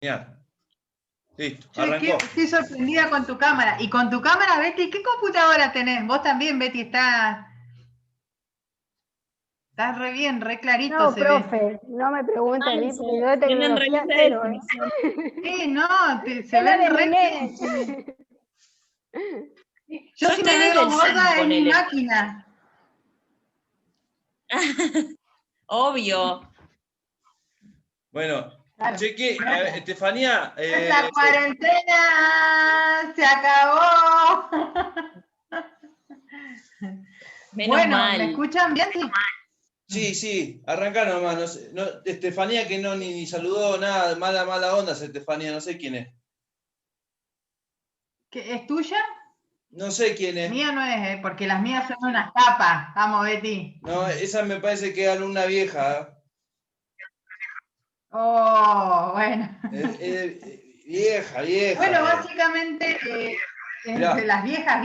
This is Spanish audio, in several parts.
Genial. Listo, Yo arrancó. estoy sorprendida con tu cámara. Y con tu cámara, Betty, ¿qué computadora tenés? Vos también, Betty, estás re bien, re clarito No, se profe, no me pregunte a mí, Sí, porque yo de tienen re tecnología linda cero, definición. Sí, no, se Es la ven de mi re nene. bien. Yo Yo si me estoy desde veo el 5, gorda en mi ponele. máquina. Obvio. Bueno, Claro. cheque, Estefanía. La cuarentena se acabó. Menos Bueno, mal. ¿me escuchan bien? Sí, arrancá nomás. No sé, Estefanía que no ni saludó, nada, mala onda, Estefanía, no sé quién es. ¿Es tuya? No sé quién es. Mía no es, porque las mías son unas tapas. Vamos, Betty. No, esa me parece que es alumna vieja. Oh, bueno. Vieja. Bueno, básicamente de las viejas.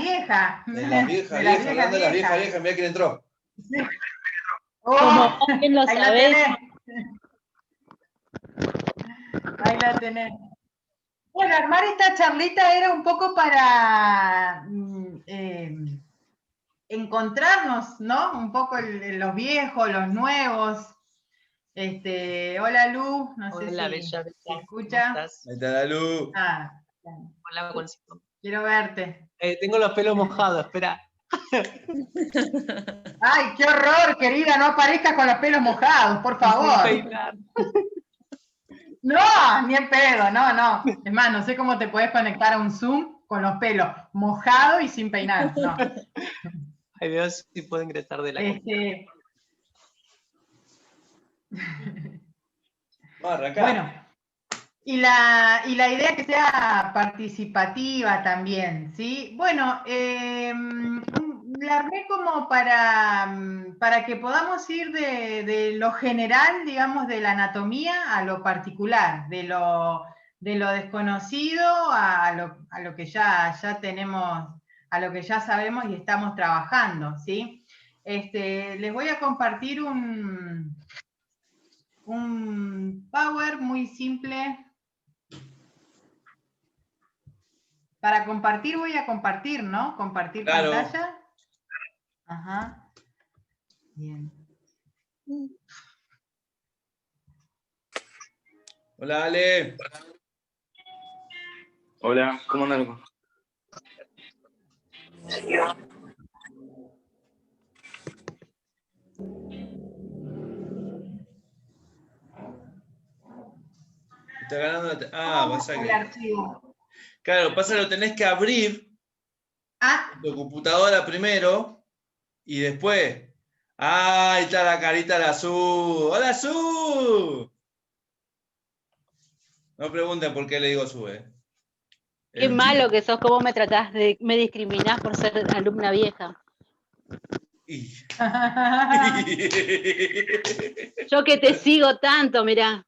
De las viejas, hablando de las viejas, mirá quién entró. Sí. Como Oh, bien lo ahí la sabés. tenés. Ahí la tenés. Bueno, armar esta charlita era un poco para encontrarnos, ¿no? Un poco los viejos, los nuevos. Hola Lu, no sé Hola, si bella, se ¿cómo escucha. estás? Ahí está la luz. Ah, Hola, Juancito. quiero verte. Tengo los pelos mojados, espera. Ay, qué horror, querida, no aparezcas con los pelos mojados, por favor. Sin peinar. No, ni en pedo, no. Es más, no sé cómo te puedes conectar a un Zoom con los pelos mojados y sin peinar, no. Ay, veo si puedo ingresar de la Bueno, y la idea es que sea participativa también, ¿sí? Bueno, la armé como para que podamos ir de lo general, digamos, de la anatomía a lo particular, de lo desconocido a lo que ya tenemos, a lo que ya sabemos y estamos trabajando, ¿sí? Les voy a compartir un Power muy simple. Para compartir voy a compartir, ¿no? Compartir Claro. pantalla. Ajá. Bien. Hola, Ale. Hola, ¿cómo andan? Está ganando pasa El que. archivo. Claro, pasa que lo tenés que abrir en tu computadora primero y después. Ahí está la carita de la Su. ¡Hola, Su! No pregunten por qué le digo Su, Qué malo que sos, cómo me tratás me discriminás por ser alumna vieja. Yo que te sigo tanto, mirá.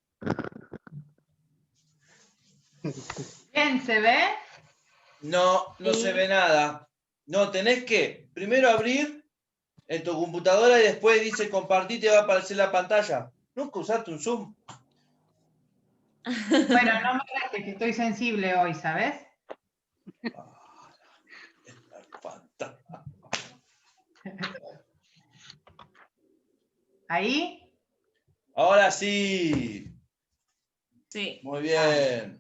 Bien, ¿se ve? No se ve nada. No, tenés que primero abrir en tu computadora y después dice compartir, te va a aparecer la pantalla. Nunca usaste un Zoom. Bueno, no me creas que estoy sensible hoy, ¿sabes? ¿Ahí? Ahora sí. Sí. Muy bien.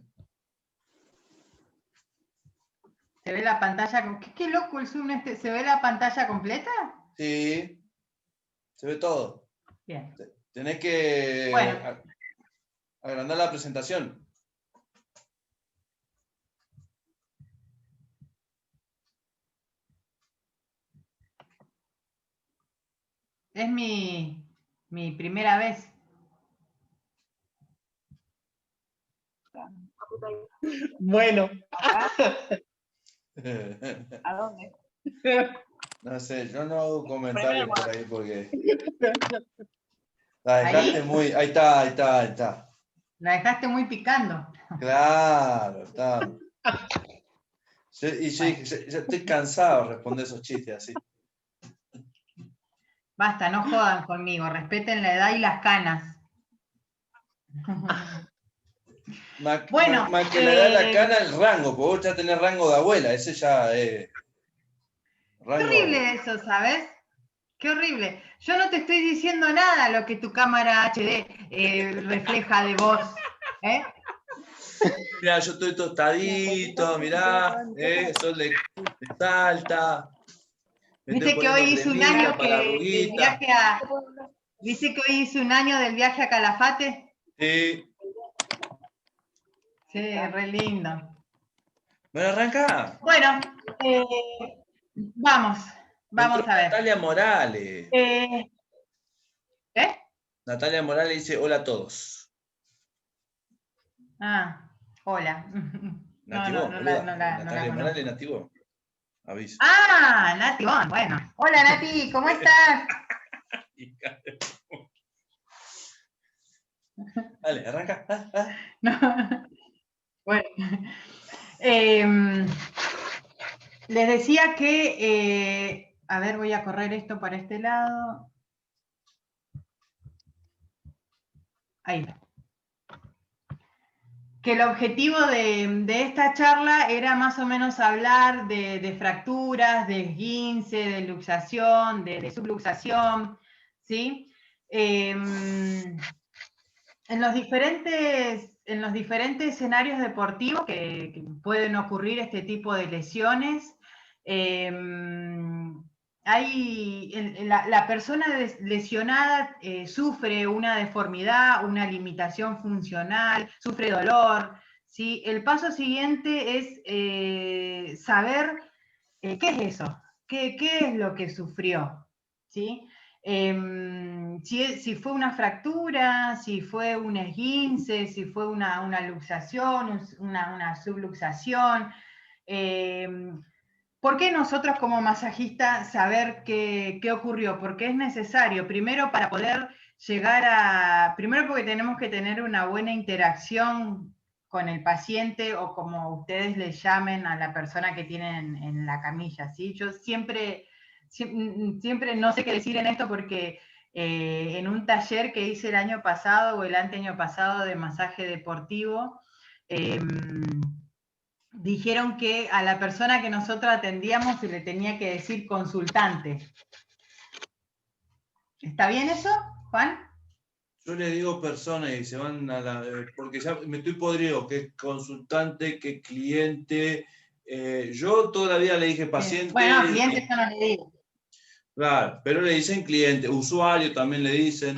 ¿Se ve la pantalla? Qué loco el Zoom este. ¿Se ve la pantalla completa? Sí. Se ve todo. Bien. Tenés que agrandar la presentación. Es mi primera vez. Bueno. ¿A dónde? No sé, yo no hago comentarios por ahí porque. La dejaste muy. Ahí está. La dejaste muy picando. Claro, está. Yo estoy cansado de responder esos chistes así. Basta, no jodan conmigo, respeten la edad y las canas. Bueno, que le da la cana el rango, porque vos ya tenés rango de abuela, ese ya es. Qué horrible eso, ¿sabes? Qué horrible. Yo no te estoy diciendo nada lo que tu cámara HD refleja de vos. Mirá, yo estoy tostadito, mirá, sol de Salta. Viste que hoy hice un año del viaje a. ¿Viste que hoy hice un año del viaje a Calafate? Sí. Sí, re lindo. Bueno, arranca. Bueno, vamos a ver. Natalia Morales. Natalia Morales dice, hola a todos. Ah, hola. Nativón, Natalia Morales, Nativón. Aviso. Ah, Nativón, bueno. Hola Nati, ¿cómo estás? Dale, arranca. No. Bueno. Les decía que, a ver, voy a correr esto para este lado. Ahí. Que el objetivo de esta charla era más o menos hablar de fracturas, de esguince, de luxación, de subluxación, ¿sí? En los diferentes escenarios deportivos que pueden ocurrir este tipo de lesiones, la persona lesionada sufre una deformidad, una limitación funcional, sufre dolor, ¿sí? El paso siguiente es saber qué es eso, qué es lo que sufrió, ¿sí? Si fue una fractura, si fue un esguince, si fue una luxación, una subluxación. ¿Por qué nosotros como masajistas saber qué ocurrió? Porque es necesario, primero para poder primero porque tenemos que tener una buena interacción con el paciente o como ustedes le llamen a la persona que tienen en la camilla, ¿sí? Yo siempre no sé qué decir en esto porque en un taller que hice el año pasado o el anteaño pasado de masaje deportivo, dijeron que a la persona que nosotros atendíamos se le tenía que decir consultante. ¿Está bien eso, Juan? Yo le digo persona y se van a la... porque ya me estoy podrido, que es consultante, que es cliente. Yo toda la vida le dije paciente. Bueno, cliente yo no le digo. Claro, pero le dicen cliente. Usuario también le dicen.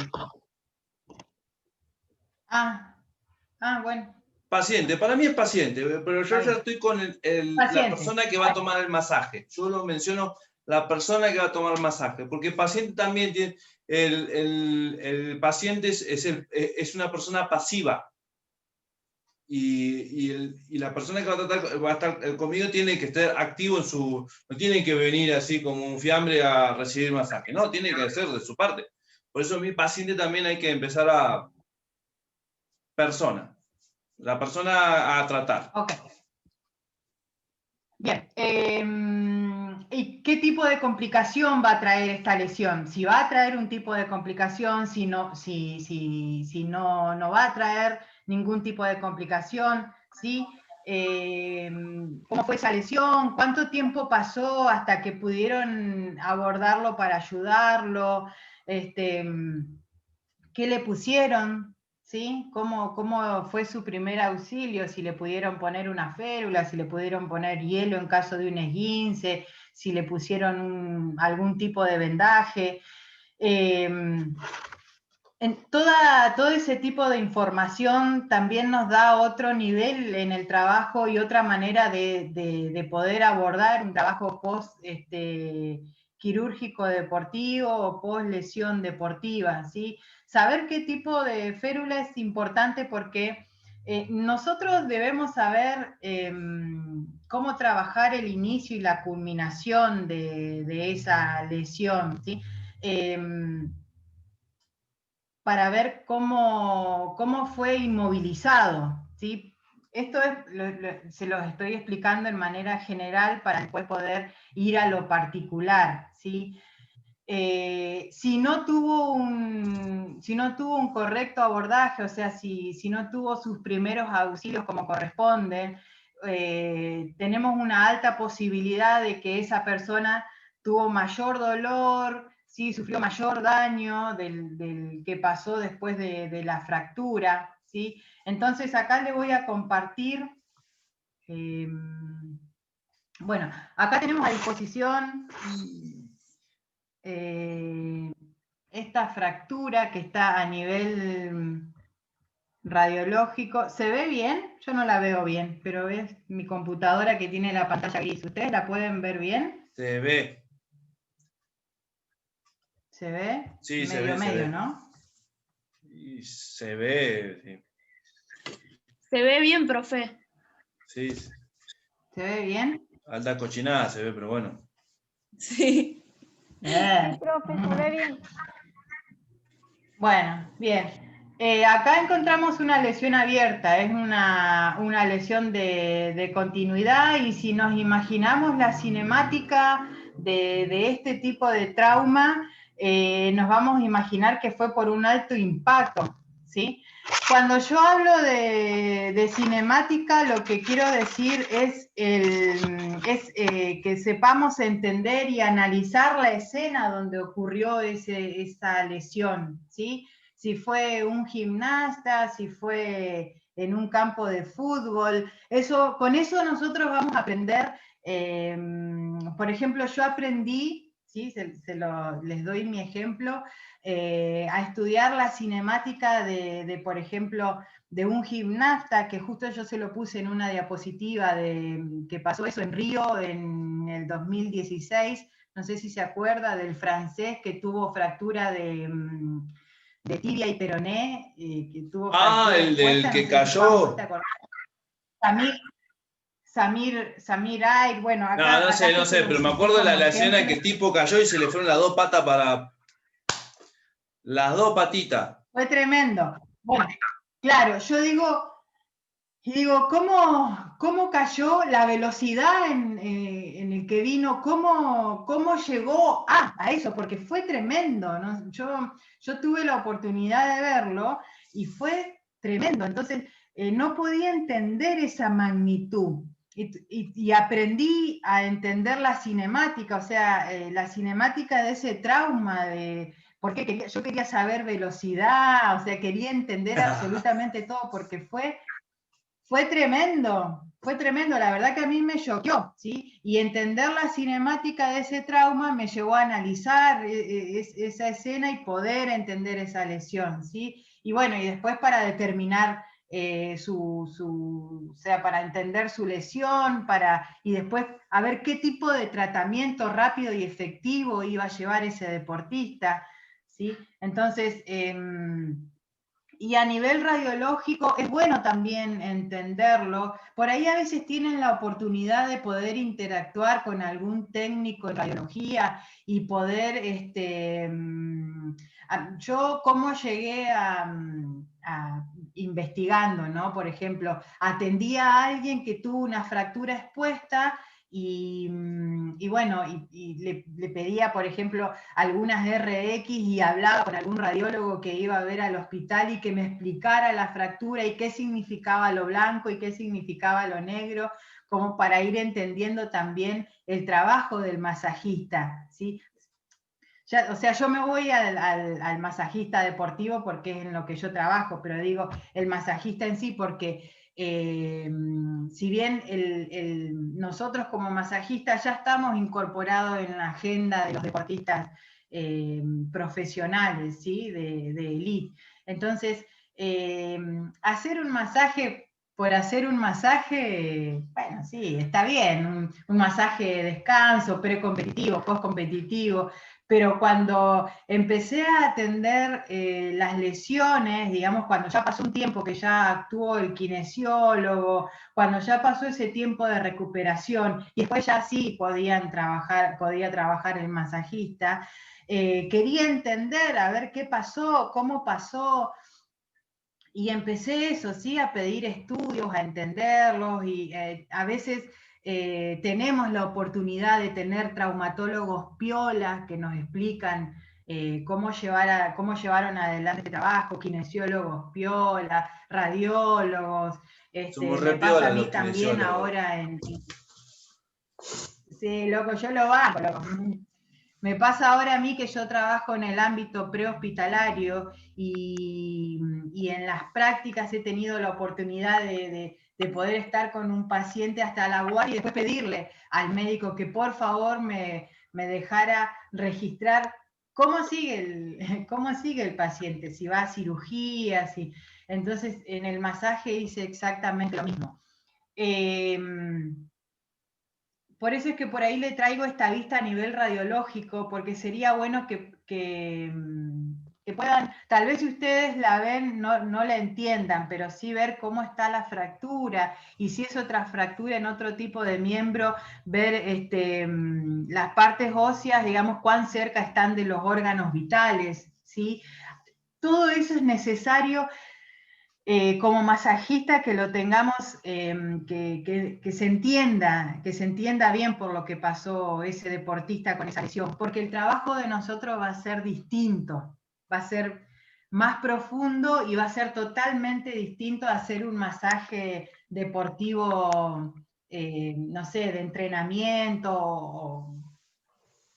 Bueno. Paciente, para mí es paciente, pero yo ya estoy con la persona que va a tomar el masaje. Yo lo menciono, la persona que va a tomar el masaje, porque el paciente también tiene, el paciente es una persona pasiva. Y la persona que va a estar conmigo tiene que estar activo no tiene que venir así como un fiambre a recibir masaje, no, tiene que hacer de su parte. Por eso mi paciente también hay que empezar a persona. La persona a tratar. Ok. Bien. ¿Y qué tipo de complicación va a traer esta lesión? Si va a traer un tipo de complicación, si no va a traer ningún tipo de complicación, ¿sí? ¿Cómo fue esa lesión? ¿Cuánto tiempo pasó hasta que pudieron abordarlo para ayudarlo? ¿Qué le pusieron? ¿Sí? ¿Cómo fue su primer auxilio? Si le pudieron poner una férula, si le pudieron poner hielo en caso de un esguince, si le pusieron algún tipo de vendaje. Todo ese tipo de información también nos da otro nivel en el trabajo y otra manera de poder abordar un trabajo post quirúrgico deportivo o post lesión deportiva, ¿sí? Saber qué tipo de férula es importante porque nosotros debemos saber cómo trabajar el inicio y la culminación de esa lesión, ¿sí? Para ver cómo fue inmovilizado, ¿sí? Esto se los estoy explicando en manera general para después poder ir a lo particular, ¿sí? si no tuvo un correcto abordaje, o sea, si no tuvo sus primeros auxilios como corresponden, tenemos una alta posibilidad de que esa persona tuvo mayor dolor, ¿sí? Sufrió mayor daño del que pasó después de la fractura, ¿sí? Entonces acá le voy a compartir, bueno, acá tenemos a disposición esta fractura que está a nivel radiológico. ¿Se ve bien? Yo no la veo bien, pero es mi computadora que tiene la pantalla gris. ¿Ustedes la pueden ver bien? Se ve. ¿Se ve? Sí, se medio, ve, se medio, ve. ¿no? Y se ve, sí. Se ve bien, profe. Sí, ¿Se ve bien? alta cochinada se ve, pero bueno. Sí. Sí, profe, se ve bien. Bueno, bien. Acá encontramos una lesión abierta, es una lesión de continuidad, y si nos imaginamos la cinemática de este tipo de trauma, nos vamos a imaginar que fue por un alto impacto, ¿sí? Cuando yo hablo de cinemática, lo que quiero decir es que sepamos entender y analizar la escena donde ocurrió esa lesión, ¿sí? Si fue un gimnasta, si fue en un campo de fútbol, con eso nosotros vamos a aprender. Por ejemplo, yo aprendí, ¿sí? Les doy mi ejemplo, a estudiar la cinemática por ejemplo, de un gimnasta, que justo yo se lo puse en una diapositiva que pasó eso en Río en el 2016, no sé si se acuerda del francés que tuvo fractura de tibia y peroné, que tuvo fractura El del expuesta, que no sé cayó. si ¿te acordás? Samir Ay, bueno, acá, No sé, acá no sé, pero me acuerdo de la escena en que el tipo cayó y se le fueron las dos patas para. Las dos patitas. Fue tremendo. Bueno, claro, yo digo, ¿cómo cayó la velocidad en el que vino? ¿Cómo llegó a eso? Porque fue tremendo, ¿no? Yo tuve la oportunidad de verlo y fue tremendo. Entonces, no podía entender esa magnitud. Y aprendí a entender la cinemática, o sea, la cinemática de ese trauma, porque yo quería saber velocidad, o sea, quería entender absolutamente todo, porque fue tremendo, la verdad que a mí me choqueó, ¿sí? Y entender la cinemática de ese trauma me llevó a analizar esa escena y poder entender esa lesión, ¿sí? Y bueno, y después para determinar o sea, para entender su lesión, y después a ver qué tipo de tratamiento rápido y efectivo iba a llevar ese deportista, ¿sí? Entonces, y a nivel radiológico es bueno también entenderlo. Por ahí a veces tienen la oportunidad de poder interactuar con algún técnico en radiología y poder, yo cómo llegué a investigando, ¿no? Por ejemplo, atendía a alguien que tuvo una fractura expuesta y bueno, y le pedía, por ejemplo, algunas RX y hablaba con algún radiólogo que iba a ver al hospital y que me explicara la fractura y qué significaba lo blanco y qué significaba lo negro, como para ir entendiendo también el trabajo del masajista, ¿sí? O sea, yo me voy al masajista deportivo porque es en lo que yo trabajo, pero digo el masajista en sí porque si bien nosotros como masajistas ya estamos incorporados en la agenda de los deportistas profesionales, ¿sí? de elite. Entonces, hacer un masaje por hacer un masaje, bueno, sí, está bien, un masaje de descanso, precompetitivo, postcompetitivo, pero cuando empecé a atender las lesiones, digamos, cuando ya pasó un tiempo que ya actuó el kinesiólogo, cuando ya pasó ese tiempo de recuperación, y después ya sí podía trabajar el masajista, quería entender, a ver qué pasó, cómo pasó, y empecé eso, sí, a pedir estudios, a entenderlos, y a veces tenemos la oportunidad de tener traumatólogos piolas que nos explican cómo llevaron adelante el trabajo, kinesiólogos piola, radiólogos, Somos me re pasa a piola mí los también kinesiólogos. ahora Sí, loco, yo lo banco, loco. Me pasa ahora a mí que yo trabajo en el ámbito prehospitalario y en las prácticas he tenido la oportunidad de poder estar con un paciente hasta la guardia y después pedirle al médico que por favor me dejara registrar cómo sigue el paciente, si va a cirugía, si... Entonces en el masaje hice exactamente lo mismo. Por eso es que por ahí le traigo esta vista a nivel radiológico, porque sería bueno que puedan, tal vez si ustedes la ven, no la entiendan, pero sí ver cómo está la fractura, y si es otra fractura en otro tipo de miembro, ver las partes óseas, digamos, cuán cerca están de los órganos vitales, ¿sí? Todo eso es necesario. Como masajista, que lo tengamos, que se entienda bien por lo que pasó ese deportista con esa lesión, porque el trabajo de nosotros va a ser distinto, va a ser más profundo y va a ser totalmente distinto a hacer un masaje deportivo, no sé, de entrenamiento o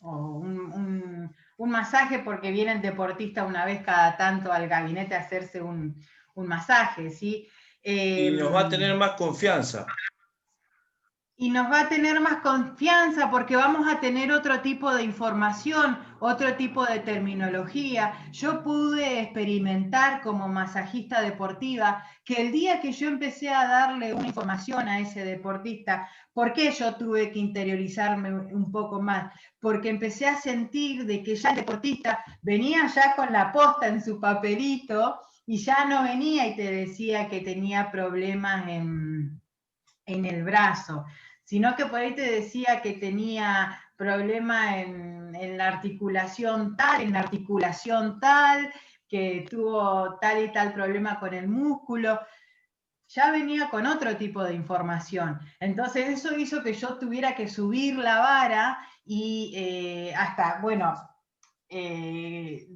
un masaje porque viene el deportista una vez cada tanto al gabinete a hacerse un masaje, ¿sí? Y nos va a tener más confianza. Y nos va a tener más confianza porque vamos a tener otro tipo de información, otro tipo de terminología. Yo pude experimentar como masajista deportiva que el día que yo empecé a darle una información a ese deportista, ¿por qué yo tuve que interiorizarme un poco más? Porque empecé a sentir de que ya el deportista venía ya con la posta en su papelito y ya no venía y te decía que tenía problemas en el brazo, sino que por ahí te decía que tenía problema en la articulación tal, que tuvo tal y tal problema con el músculo, ya venía con otro tipo de información. Entonces eso hizo que yo tuviera que subir la vara y hasta, bueno,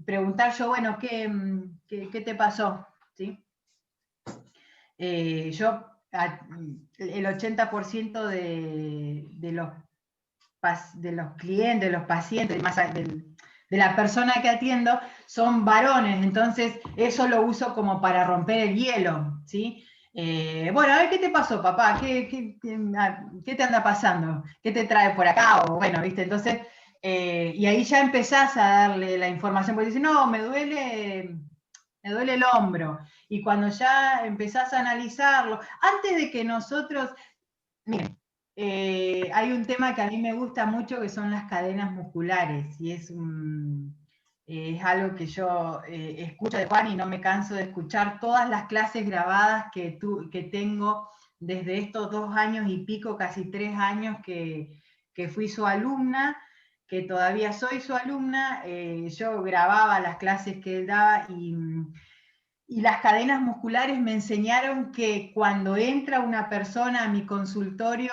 preguntar yo, bueno, ¿qué te pasó? ¿Sí? Yo el 80% de los clientes, de los pacientes, de la persona que atiendo, son varones, entonces eso lo uso como para romper el hielo, ¿sí? Bueno, a ver, ¿qué te pasó, papá? ¿Qué te anda pasando? ¿Qué te trae por acá? O bueno, ¿viste? Entonces, y ahí ya empezás a darle la información, porque dice, no, me duele el hombro. Y cuando ya empezás a analizarlo, antes de que nosotros, miren, hay un tema que a mí me gusta mucho que son las cadenas musculares, y es algo que yo escucho de Juan y no me canso de escuchar todas las clases grabadas que tengo desde estos 2 años y pico, casi 3 años que fui su alumna, que todavía soy su alumna. Yo grababa las clases que él daba y las cadenas musculares me enseñaron que cuando entra una persona a mi consultorio,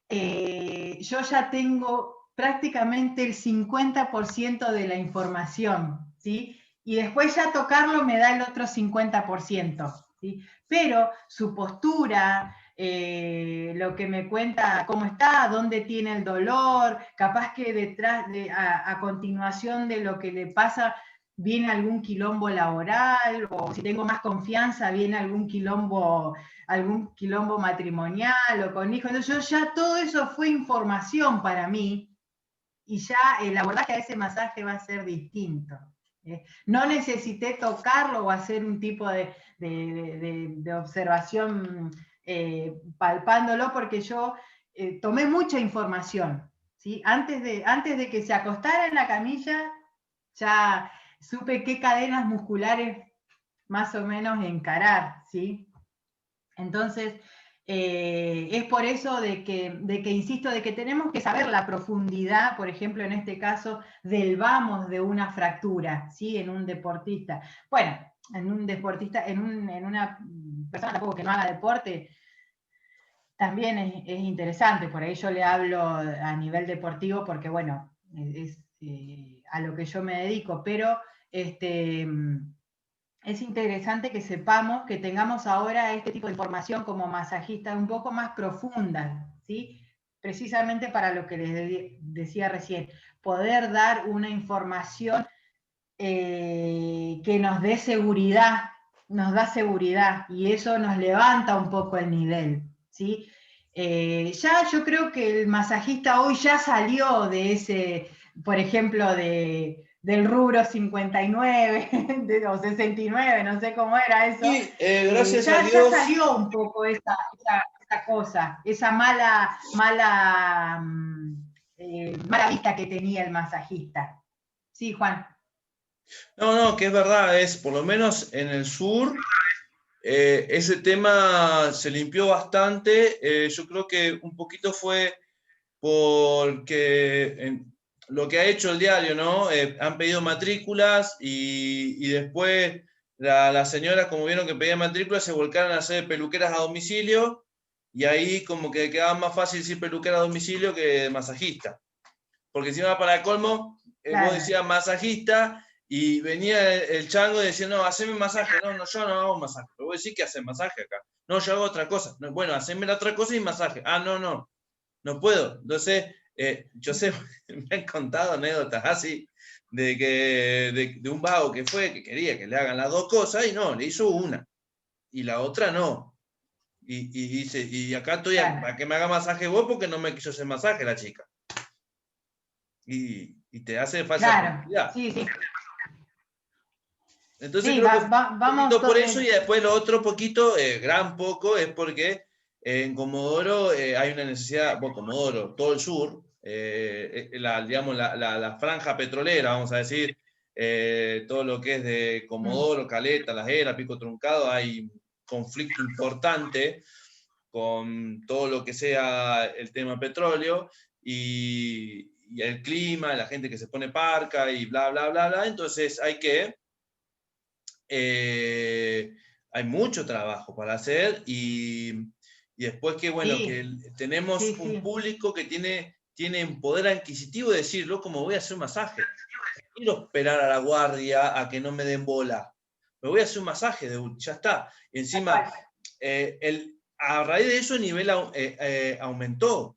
yo ya tengo prácticamente el 50% de la información, ¿sí? Y después ya tocarlo me da el otro 50%, ¿sí? Pero su postura, lo que me cuenta cómo está, dónde tiene el dolor, capaz que detrás, a continuación de lo que le pasa, viene algún quilombo laboral, o si tengo más confianza, viene algún quilombo matrimonial o con hijos. Entonces yo ya todo eso fue información para mí y ya el abordaje a ese masaje va a ser distinto. No necesité tocarlo o hacer un tipo de observación palpándolo porque yo tomé mucha información, ¿sí? Antes de que se acostara en la camilla, ya supe qué cadenas musculares más o menos encarar, ¿sí? Entonces, es por eso de que insisto, de que tenemos que saber la profundidad, por ejemplo, en este caso, del vamos de una fractura, ¿sí? En un deportista. Bueno, en un deportista, en una persona tampoco que no haga deporte, también es interesante, por ahí yo le hablo a nivel deportivo porque, bueno, es a lo que yo me dedico, pero es interesante que sepamos, que tengamos ahora este tipo de información como masajista un poco más profunda, ¿sí? Precisamente para lo que les decía recién, poder dar una información que nos dé seguridad, nos da seguridad, y eso nos levanta un poco el nivel, ¿sí? Ya yo creo que el masajista hoy ya salió de ese, por ejemplo, del rubro 59 o 69, no sé cómo era eso. Sí, gracias a Ya Dios. salió un poco esa cosa, esa mala vista que tenía el masajista. Sí, Juan. No, que es verdad, es por lo menos en el sur, ese tema se limpió bastante. Yo creo que un poquito fue porque lo que ha hecho el diario, ¿no? Han pedido matrículas y después las señoras, como vieron que pedían matrículas, se volcaron a hacer peluqueras a domicilio y ahí como que quedaba más fácil decir peluquera a domicilio que masajista. Porque encima para el colmo, Claro. vos decías masajista y venía el chango y decía, no, haceme masaje. No, yo no hago masaje. Pero vos decís que haces masaje acá. No, yo hago otra cosa. No, bueno, haceme la otra cosa y masaje. Ah, no puedo. Entonces, yo sé, me han contado anécdotas así, de un vago que fue, que quería que le hagan las dos cosas y no, le hizo una. Y la otra no. Y dice, y acá estoy para que me haga masaje vos porque no me quiso hacer masaje la chica. Y te hace falsa publicidad. Sí. Entonces sí, creo que vamos por eso, y después lo otro poquito, gran poco, es porque en Comodoro hay una necesidad, bueno, Comodoro, todo el sur, digamos, la franja petrolera, vamos a decir, todo lo que es de Comodoro, Caleta, Las Heras, Pico Truncado, hay conflicto importante con todo lo que sea el tema petróleo y el clima, la gente que se pone parca y bla, bla, bla, bla. Entonces hay mucho trabajo para hacer y después que, bueno, que tenemos un público que tiene un poder adquisitivo de decirlo, como voy a hacer un masaje. No quiero esperar a la guardia a que no me den bola. Me voy a hacer un masaje, ya está. Y encima, a raíz de eso el nivel aumentó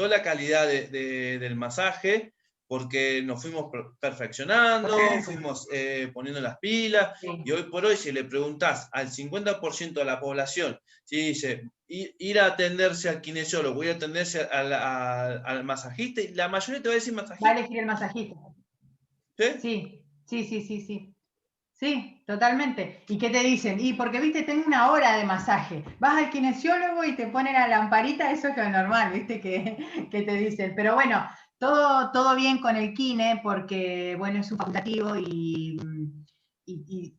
la calidad del masaje porque nos fuimos perfeccionando, fuimos poniendo las pilas, y hoy por hoy si le preguntás al 50% de la población, si dice ir a atenderse al kinesiólogo, ir a atenderse al masajista, y la mayoría te va a decir masajista. Va a elegir el masajista. Sí. Sí, totalmente. ¿Y qué te dicen? Y porque, viste, tengo una hora de masaje. Vas al kinesiólogo y te ponen la lamparita, eso es lo normal, viste, que te dicen. Pero bueno, todo bien con el kine, porque, bueno, es un facultativo y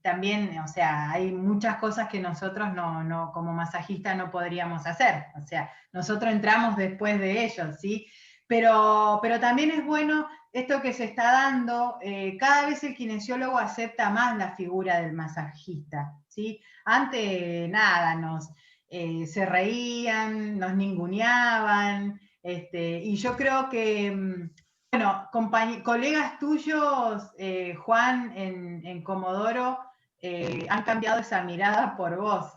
también, o sea, hay muchas cosas que nosotros no como masajistas no podríamos hacer. O sea, nosotros entramos después de ellos, ¿sí? Pero también es bueno esto que se está dando, cada vez el kinesiólogo acepta más la figura del masajista, ¿sí? Antes, nada, se reían, nos ninguneaban, y yo creo que, bueno, colegas tuyos, Juan, en Comodoro, han cambiado esa mirada por vos.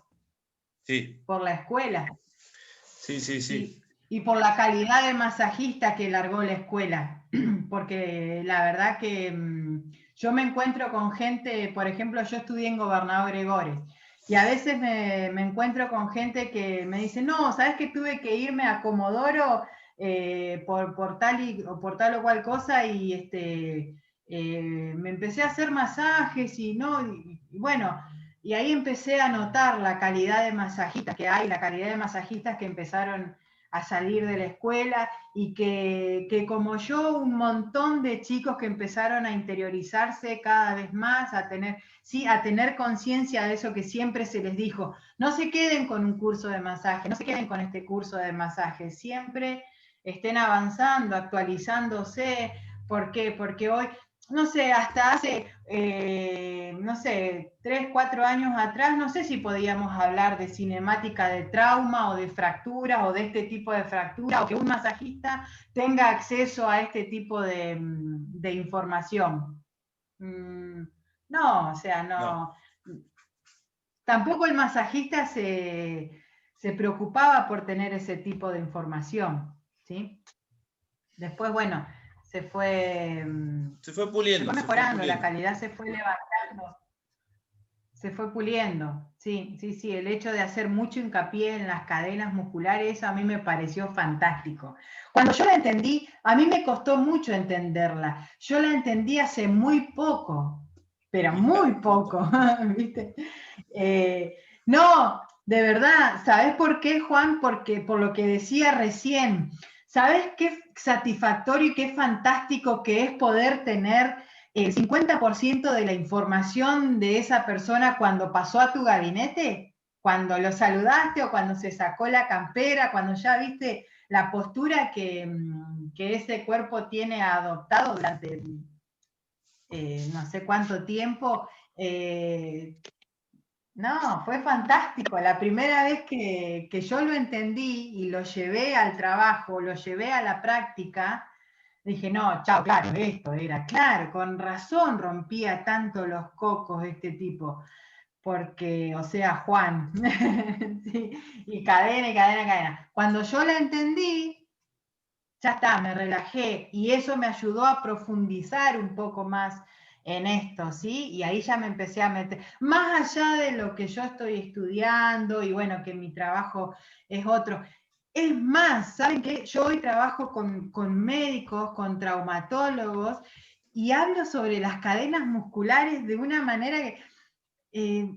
Sí. Por la escuela. Sí. Y por la calidad de masajista que largó la escuela, porque la verdad que yo me encuentro con gente, por ejemplo, yo estudié en Gobernador Gregores, y a veces me encuentro con gente que me dice, no, ¿sabes que tuve que irme a Comodoro por tal o cual cosa? Y me empecé a hacer masajes y bueno, y ahí empecé a notar la calidad de masajistas que hay, la calidad de masajistas que empezaron a salir de la escuela y que como yo, un montón de chicos que empezaron a interiorizarse cada vez más, a tener conciencia de eso que siempre se les dijo, no se queden con un curso de masaje, no se queden con este curso de masaje, siempre estén avanzando, actualizándose. ¿Por qué? Porque hoy no sé, hasta hace, no sé, 3, 4 años atrás, no sé si podíamos hablar de cinemática de trauma o de fractura o de este tipo de fractura, o que un masajista tenga acceso a este tipo de información. No, o sea, no. Tampoco el masajista se preocupaba por tener ese tipo de información, ¿sí? Después, bueno, se fue puliendo. Se fue mejorando, la calidad se fue levantando, se fue puliendo. Sí, sí, sí, el hecho de hacer mucho hincapié en las cadenas musculares, eso a mí me pareció fantástico. Cuando yo la entendí, a mí me costó mucho entenderla. Yo la entendí hace muy poco, pero muy poco, ¿viste? No, de verdad, ¿sabes por qué, Juan? Porque por lo que decía recién, ¿sabes qué satisfactorio y qué fantástico que es poder tener el 50% de la información de esa persona cuando pasó a tu gabinete? Cuando lo saludaste o cuando se sacó la campera, cuando ya viste la postura que ese cuerpo tiene adoptado durante no sé cuánto tiempo. No, fue fantástico. La primera vez que yo lo entendí y lo llevé al trabajo, lo llevé a la práctica, dije, no, chao, claro, esto era, claro, con razón rompía tanto los cocos este tipo, porque, o sea, Juan, sí, y cadena, y cadena, cadena. Cuando yo la entendí, ya está, me relajé, y eso me ayudó a profundizar un poco más en esto, ¿sí? Y ahí ya me empecé a meter, más allá de lo que yo estoy estudiando, y bueno, que mi trabajo es otro. Es más, ¿saben qué? Yo hoy trabajo con médicos, con traumatólogos, y hablo sobre las cadenas musculares de una manera que...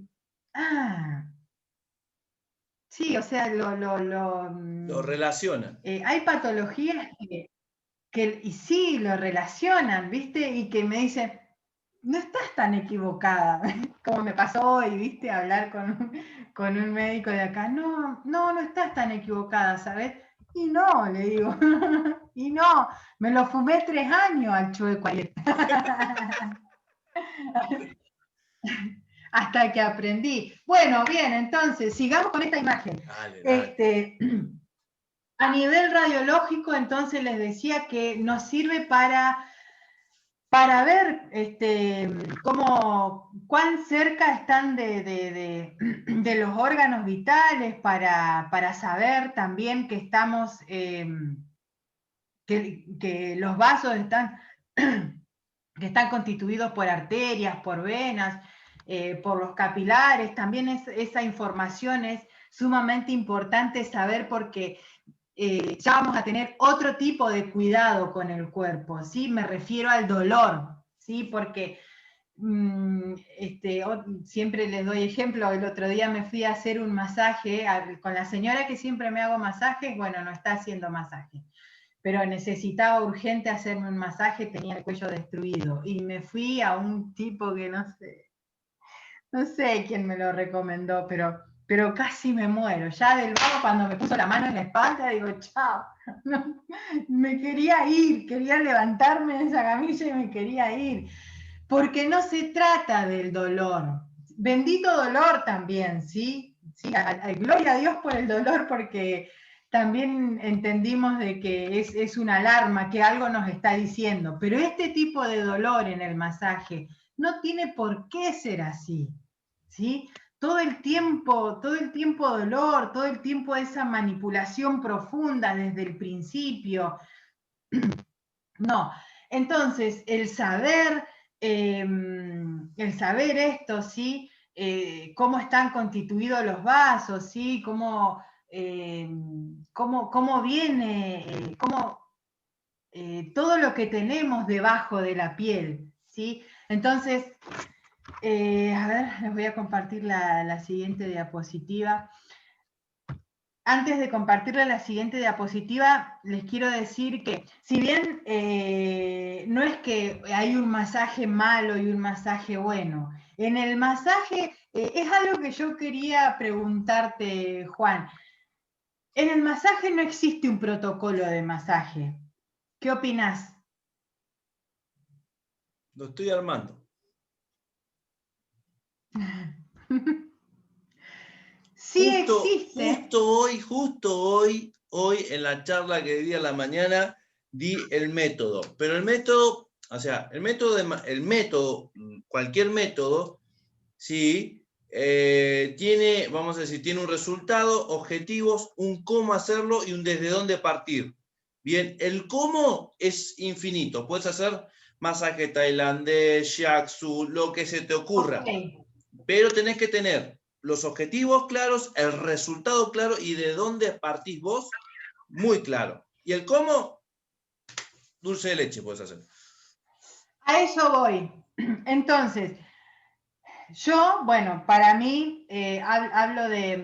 sí, o sea, Lo relacionan. hay patologías y sí, lo relacionan, ¿viste? Y que me dicen, no estás tan equivocada, como me pasó hoy, ¿viste? Hablar con un médico de acá, no estás tan equivocada, ¿sabes? Y no, le digo, y no, me lo fumé 3 años al chueco ayer. Hasta que aprendí. Bueno, bien, entonces, sigamos con esta imagen. Dale. A nivel radiológico, entonces les decía que nos sirve para ver cuán cerca están de los órganos vitales, para saber también que estamos, que los vasos están, que están constituidos por arterias, por venas, por los capilares. También esa información es sumamente importante saber, porque ya vamos a tener otro tipo de cuidado con el cuerpo, ¿sí? Me refiero al dolor, ¿sí? Porque siempre les doy ejemplo. El otro día me fui a hacer un masaje con la señora que siempre me hago masajes. Bueno, no está haciendo masaje, pero necesitaba urgente hacerme un masaje, tenía el cuello destruido, y me fui a un tipo que no sé quién me lo recomendó, pero casi me muero. Ya del vago, cuando me puso la mano en la espalda, digo, chao. No, me quería ir, quería levantarme de esa camilla y me quería ir. Porque no se trata del dolor. Bendito dolor también, ¿sí? Sí, gloria a Dios por el dolor, porque también entendimos de que es una alarma, que algo nos está diciendo. Pero este tipo de dolor en el masaje no tiene por qué ser así, ¿sí? Todo el tiempo dolor, todo el tiempo esa manipulación profunda desde el principio. No. Entonces, el saber esto, ¿sí? Cómo están constituidos los vasos, ¿sí? Cómo viene, todo lo que tenemos debajo de la piel, ¿sí? Entonces, a ver, les voy a compartir la siguiente diapositiva. Antes de compartirles la siguiente diapositiva, les quiero decir que, si bien no es que hay un masaje malo y un masaje bueno, en el masaje es algo que yo quería preguntarte, Juan. En el masaje no existe un protocolo de masaje. ¿Qué opinás? Lo estoy armando. Sí existe. Justo hoy en la charla que di a la mañana, di el método. Pero el método, o sea, cualquier método, sí, tiene, vamos a decir, tiene un resultado, objetivos, un cómo hacerlo y un desde dónde partir. Bien, el cómo es infinito. Puedes hacer masaje tailandés, shiatsu, lo que se te ocurra. Okay. Pero tenés que tener los objetivos claros, el resultado claro y de dónde partís vos, muy claro. Y el cómo, dulce de leche puedes hacer. A eso voy. Entonces, yo, bueno, para mí, hablo de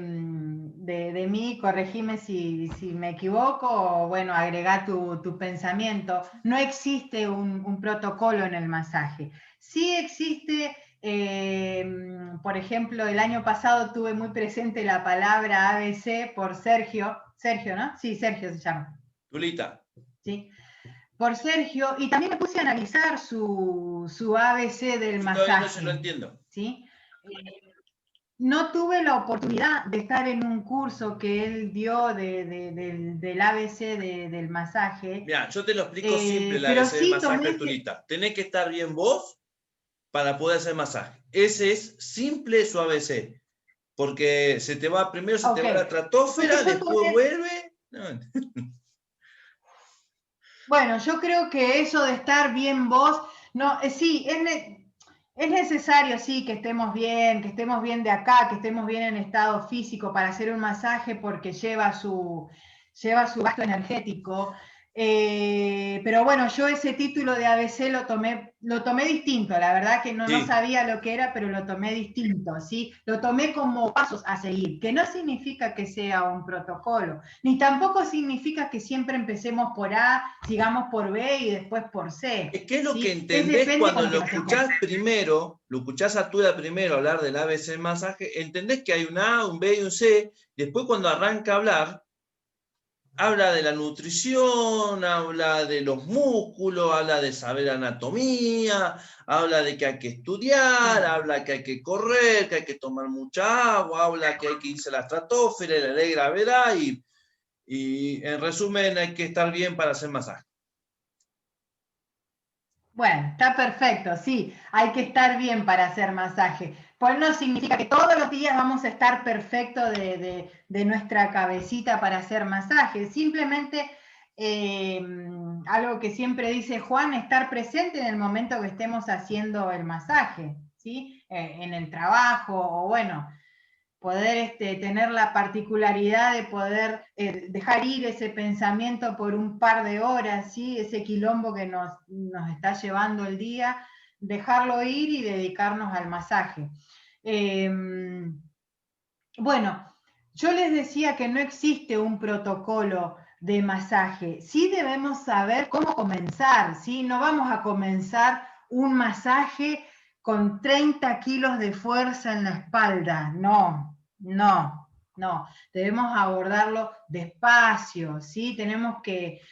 mí, corregime si me equivoco, o bueno, agrega tu pensamiento. No existe un protocolo en el masaje. Sí existe, por ejemplo, el año pasado tuve muy presente la palabra ABC por Sergio, ¿no? Sí, Sergio se llama. Tulita. Sí. Por Sergio, y también me puse a analizar su ABC del masaje. Todavía no se lo entiendo. ¿Sí? No tuve la oportunidad de estar en un curso que él dio del ABC del masaje. Mira, yo te lo explico simple, el pero ABC sí del masaje, Tulita. Tenés que estar bien vos para poder hacer masaje. Ese es simple su ABC. Porque primero se te va la estratosfera, después vuelve. No. Bueno, yo creo que eso de estar bien vos, no, sí, es necesario, sí, que estemos bien de acá, que estemos bien en estado físico para hacer un masaje porque lleva su gasto energético. Pero bueno, yo ese título de ABC lo tomé distinto, la verdad que no sabía lo que era, pero lo tomé distinto, ¿sí? Lo tomé como pasos a seguir, que no significa que sea un protocolo, ni tampoco significa que siempre empecemos por A, sigamos por B y después por C. Es que es lo ¿sí? que entendés cuando lo escuchás primero, lo escuchás a Tuda primero hablar del ABC masaje, entendés que hay un A, un B y un C, después cuando arranca a hablar, habla de la nutrición, habla de los músculos, habla de saber anatomía, habla de que hay que estudiar, habla que hay que correr, que hay que tomar mucha agua, habla que hay que irse a la estratosfera, la ley de gravedad y en resumen hay que estar bien para hacer masaje. Bueno, está perfecto, sí, hay que estar bien para hacer masaje. Pues no significa que todos los días vamos a estar perfectos de nuestra cabecita para hacer masaje. Simplemente, algo que siempre dice Juan, estar presente en el momento que estemos haciendo el masaje, ¿sí? En el trabajo o bueno, poder tener la particularidad de poder dejar ir ese pensamiento por un par de horas, ¿sí? Ese quilombo que nos está llevando el día, dejarlo ir y dedicarnos al masaje. Bueno, yo les decía que no existe un protocolo de masaje. Sí debemos saber cómo comenzar, ¿sí? No vamos a comenzar un masaje con 30 kilos de fuerza en la espalda, no. Debemos abordarlo despacio, ¿sí? Tenemos que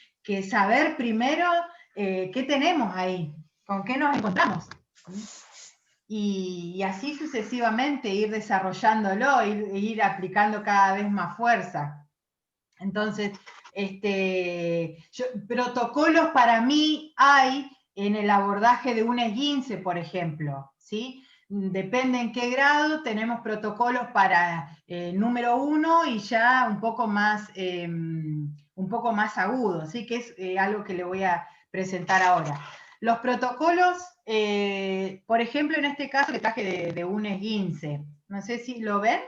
saber primero qué tenemos ahí, con qué nos encontramos. Y así sucesivamente ir desarrollándolo, ir aplicando cada vez más fuerza. Entonces, protocolos para mí hay en el abordaje de un esguince, por ejemplo, ¿sí? Depende en qué grado, tenemos protocolos para número 1 y ya un poco más agudo, ¿sí? Que es algo que le voy a presentar ahora. Los protocolos, por ejemplo, en este caso le traje de un esguince. No sé si lo ven.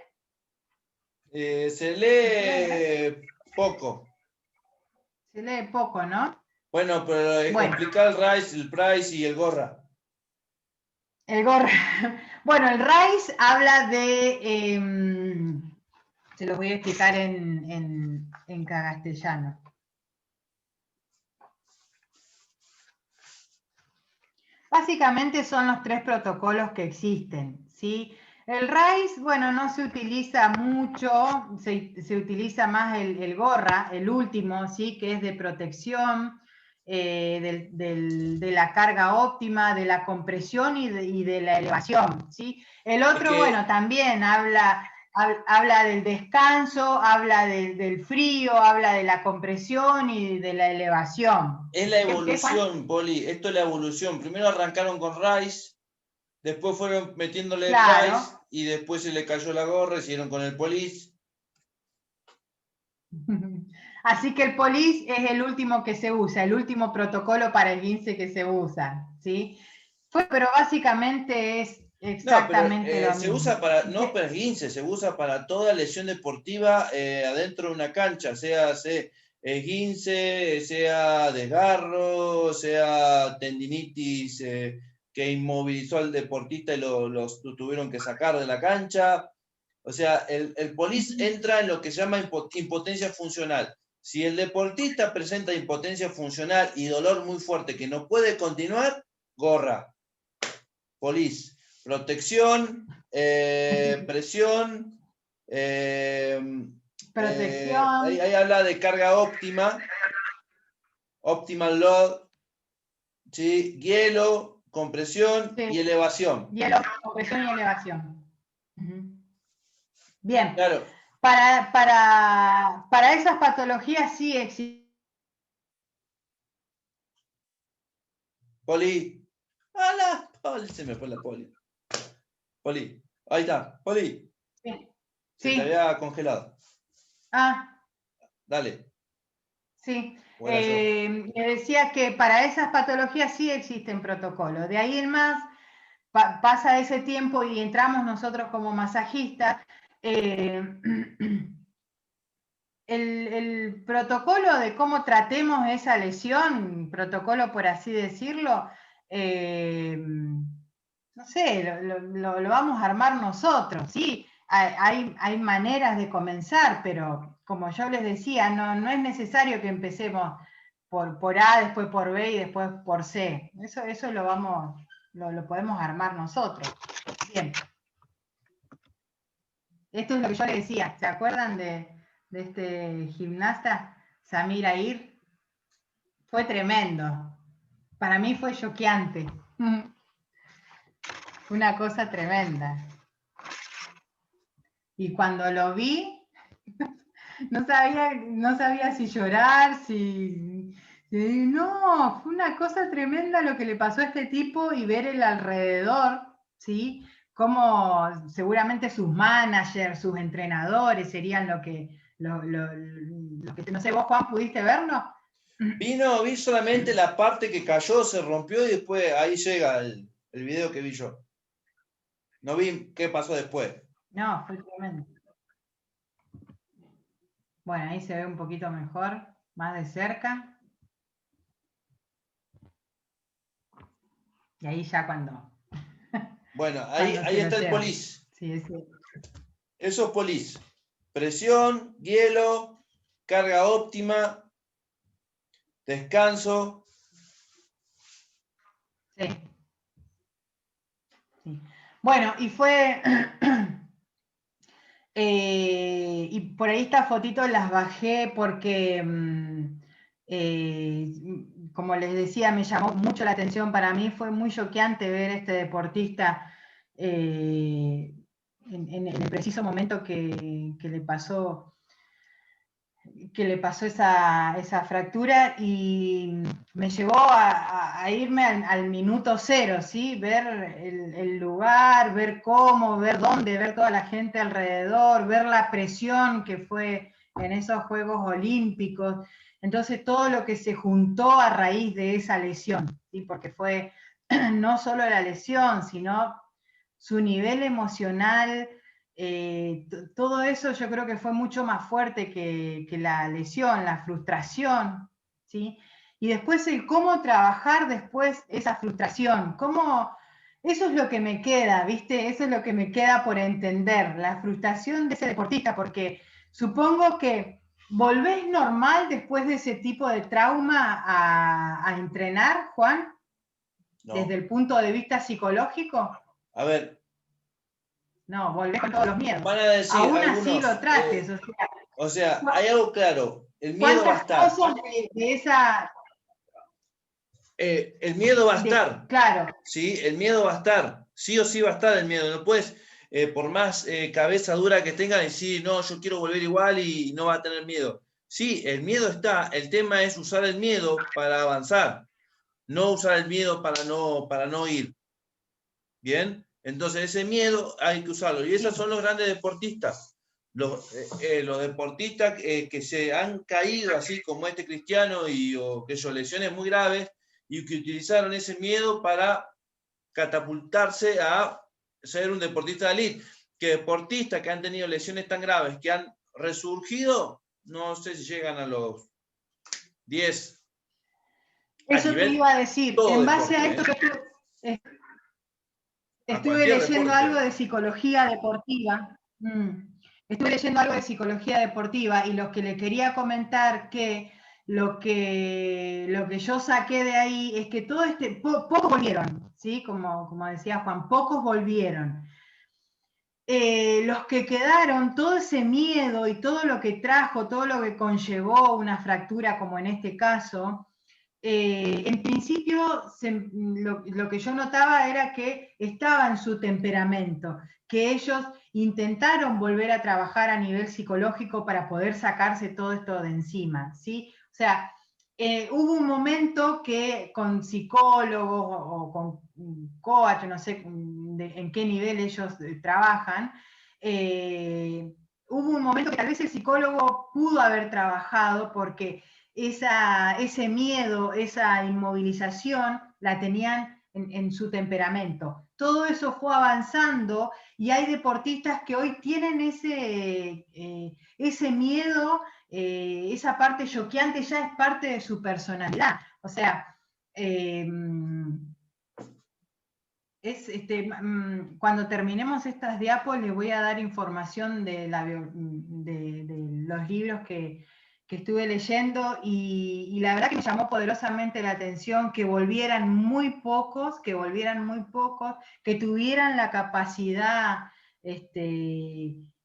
Se lee poco. Se lee poco, ¿no? Bueno, pero explicar el RICE, el PRICE y el GORRA. El GORRA. Bueno, el RICE habla de... se lo voy a explicar en castellano. Básicamente son los 3 protocolos que existen, ¿sí? El RICE, bueno, no se utiliza mucho, se utiliza más el GORRA, el último, ¿sí? Que es de protección, de la carga óptima, de la compresión y de la elevación, ¿sí? El otro, bueno, también habla del descanso, habla del frío, habla de la compresión y de la elevación. Es la evolución, Poli, esto es la evolución. Primero arrancaron con Rice, después fueron metiéndole Rice y después se le cayó la gorra y siguieron con el Police. Así que el Police es el último que se usa, el último protocolo para el esguince que se usa, ¿sí? Pero básicamente es exactamente lo mismo. Se usa para, no para esguince, se usa para toda lesión deportiva adentro de una cancha, sea esguince, sea desgarro, sea tendinitis que inmovilizó al deportista y los tuvieron que sacar de la cancha. O sea, el Police entra en lo que se llama impotencia funcional. Si el deportista presenta impotencia funcional y dolor muy fuerte que no puede continuar, gorra. Police. Protección, presión. Protección. Ahí habla de carga óptima. Optimal load. ¿Sí? Hielo, compresión y elevación. Hielo, compresión y elevación. Bien. Claro. Para esas patologías sí existe. Poli. Poli. Se me fue la Poli. Poli. Ahí está. Poli. Sí. Se te había congelado. Dale. Sí. Le decía que para esas patologías sí existen protocolos. De ahí en más, pasa ese tiempo y entramos nosotros como masajistas. El protocolo de cómo tratemos esa lesión, protocolo por así decirlo, no sé, lo vamos a armar nosotros, ¿sí? Hay maneras de comenzar, pero como yo les decía, no es necesario que empecemos por A, después por B y después por C. Eso lo podemos armar nosotros. Bien. Esto es lo que yo les decía. ¿Se acuerdan de este gimnasta, Samir Air? Fue tremendo. Para mí fue choqueante. Fue una cosa tremenda. Y cuando lo vi, no sabía si llorar, no, fue una cosa tremenda lo que le pasó a este tipo y ver el alrededor, ¿sí? Como seguramente sus managers, sus entrenadores serían lo que no sé, vos, Juan, ¿pudiste verlo? Vi solamente la parte que cayó, se rompió y después ahí llega el video que vi yo. No vi qué pasó después. No, fue tremendo. Bueno, ahí se ve un poquito mejor, más de cerca. Y ahí ya cuando... Bueno, ahí está el Police. Sí, sí. Eso es Police. Presión, hielo, carga óptima, descanso. Sí. Bueno, y fue... y por ahí estas fotitos las bajé porque, como les decía, me llamó mucho la atención. Para mí fue muy choqueante ver a este deportista en el preciso momento que le pasó esa fractura, y me llevó a irme al minuto cero, ¿sí? Ver el lugar, ver cómo, ver dónde, ver toda la gente alrededor, ver la presión que fue en esos Juegos Olímpicos. Entonces todo lo que se juntó a raíz de esa lesión, ¿sí? Porque fue no solo la lesión, sino su nivel emocional. Todo eso yo creo que fue mucho más fuerte que la lesión, la frustración, ¿sí? Y después el cómo trabajar después esa frustración, eso es lo que me queda, ¿viste? Eso es lo que me queda por entender, la frustración de ese deportista, porque supongo que volvés normal después de ese tipo de trauma a entrenar, Juan, No. desde el punto de vista psicológico. A ver. No, volvés con todos los miedos. Van a decir aún algunos, así lo trates. O sea, hay algo claro. El miedo va a estar. ¿Cuántas cosas de esa... el miedo va a estar. Claro. ¿Sí? El miedo va a estar. Sí o sí va a estar el miedo. No puedes, por más cabeza dura que tenga, decir, no, yo quiero volver igual y no va a tener miedo. Sí, el miedo está. El tema es usar el miedo para avanzar. No usar el miedo para no ir. ¿Bien? Entonces ese miedo hay que usarlo. Y esos son los grandes deportistas. Los deportistas que se han caído, así como este Cristiano, o que son lesiones muy graves, y que utilizaron ese miedo para catapultarse a ser un deportista de elite. Que deportistas que han tenido lesiones tan graves, que han resurgido, no sé si llegan a los 10. Eso te iba a decir. En base a esto que estuve leyendo algo de psicología deportiva. Estuve leyendo algo de psicología deportiva y lo que le quería comentar que lo que yo saqué de ahí es que todo pocos volvieron, ¿sí? Como decía Juan, pocos volvieron. Los que quedaron, todo ese miedo y todo lo que trajo, todo lo que conllevó una fractura como en este caso, en principio lo que yo notaba era que estaba en su temperamento, que ellos intentaron volver a trabajar a nivel psicológico para poder sacarse todo esto de encima, ¿sí? O sea, hubo un momento que con psicólogos o con coach, no sé en qué nivel ellos trabajan, hubo un momento que tal vez el psicólogo pudo haber trabajado porque ese miedo, esa inmovilización la tenían en su temperamento. Todo eso fue avanzando y hay deportistas que hoy tienen ese miedo, esa parte choqueante ya es parte de su personalidad. O sea, cuando terminemos estas diapos les voy a dar información de los libros que estuve leyendo y la verdad que me llamó poderosamente la atención que volvieran muy pocos, que tuvieran la capacidad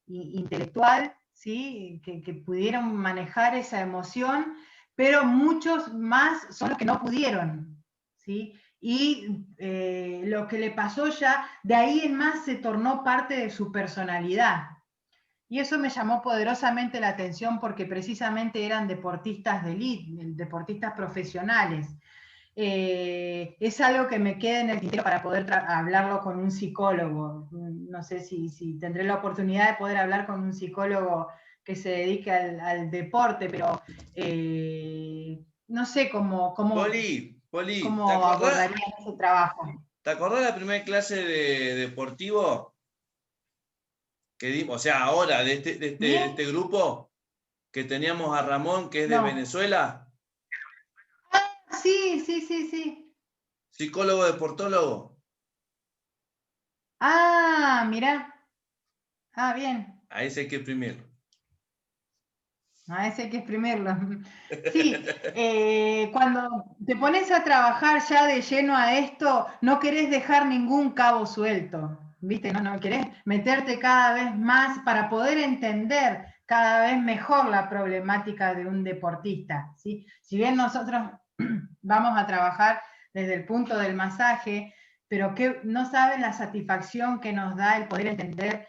intelectual, ¿sí? que pudieran manejar esa emoción, pero muchos más son los que no pudieron, ¿sí? Y lo que le pasó ya, de ahí en más se tornó parte de su personalidad. Y eso me llamó poderosamente la atención porque precisamente eran deportistas de élite, deportistas profesionales. Es algo que me queda en el tintero para poder hablarlo con un psicólogo. No sé si tendré la oportunidad de poder hablar con un psicólogo que se dedique al deporte, pero no sé cómo abordarían ese trabajo. ¿Te acordás de la primera clase de deportivo que dimos? O sea, ahora, de este grupo, que teníamos a Ramón, que es de Venezuela. Sí. Psicólogo deportólogo. Ah, mirá. Ah, bien. A ese hay que exprimirlo. A ese hay que exprimirlo. Sí, cuando te pones a trabajar ya de lleno a esto, no querés dejar ningún cabo suelto, ¿viste? No querés meterte cada vez más para poder entender cada vez mejor la problemática de un deportista, ¿sí? Si bien nosotros vamos a trabajar desde el punto del masaje, pero que no saben la satisfacción que nos da el poder entender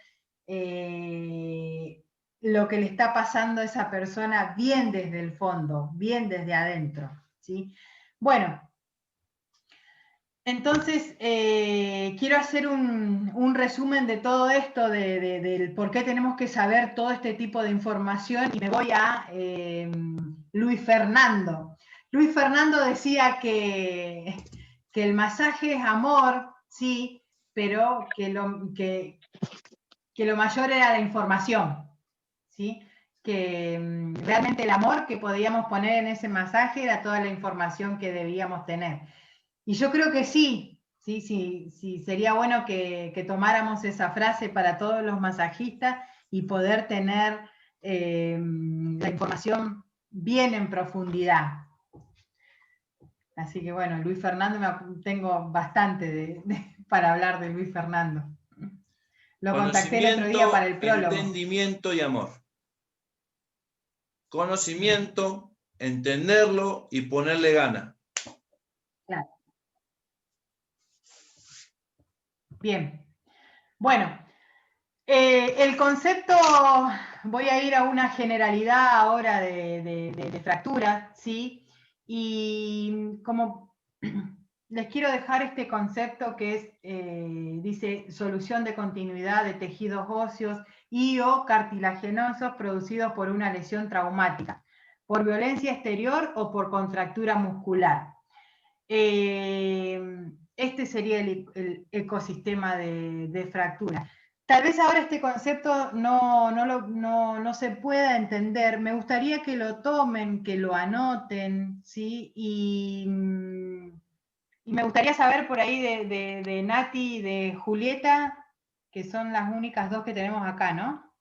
lo que le está pasando a esa persona bien desde el fondo, bien desde adentro, ¿sí? Bueno, entonces quiero hacer un resumen de todo esto, del por qué tenemos que saber todo este tipo de información, y me voy a Luis Fernando. Luis Fernando decía que el masaje es amor, sí, pero que lo mayor era la información, ¿sí? Que realmente el amor que podíamos poner en ese masaje era toda la información que debíamos tener. Y yo creo que sí, sería bueno que tomáramos esa frase para todos los masajistas y poder tener la información bien en profundidad. Así que bueno, Luis Fernando, tengo bastante para hablar de Luis Fernando. Lo contacté el otro día para el prólogo. Entendimiento y amor. Conocimiento, entenderlo y ponerle gana. Claro. Bien. Bueno, el concepto, voy a ir a una generalidad ahora de fractura, ¿sí? Y como les quiero dejar este concepto que es, dice, solución de continuidad de tejidos óseos y o cartilaginosos producidos por una lesión traumática, por violencia exterior o por contractura muscular. Este sería el ecosistema de fractura. Tal vez ahora este concepto no se pueda entender. Me gustaría que lo tomen, que lo anoten, ¿sí? Y me gustaría saber por ahí de Nati y de Julieta, que son las únicas dos que tenemos acá, ¿no?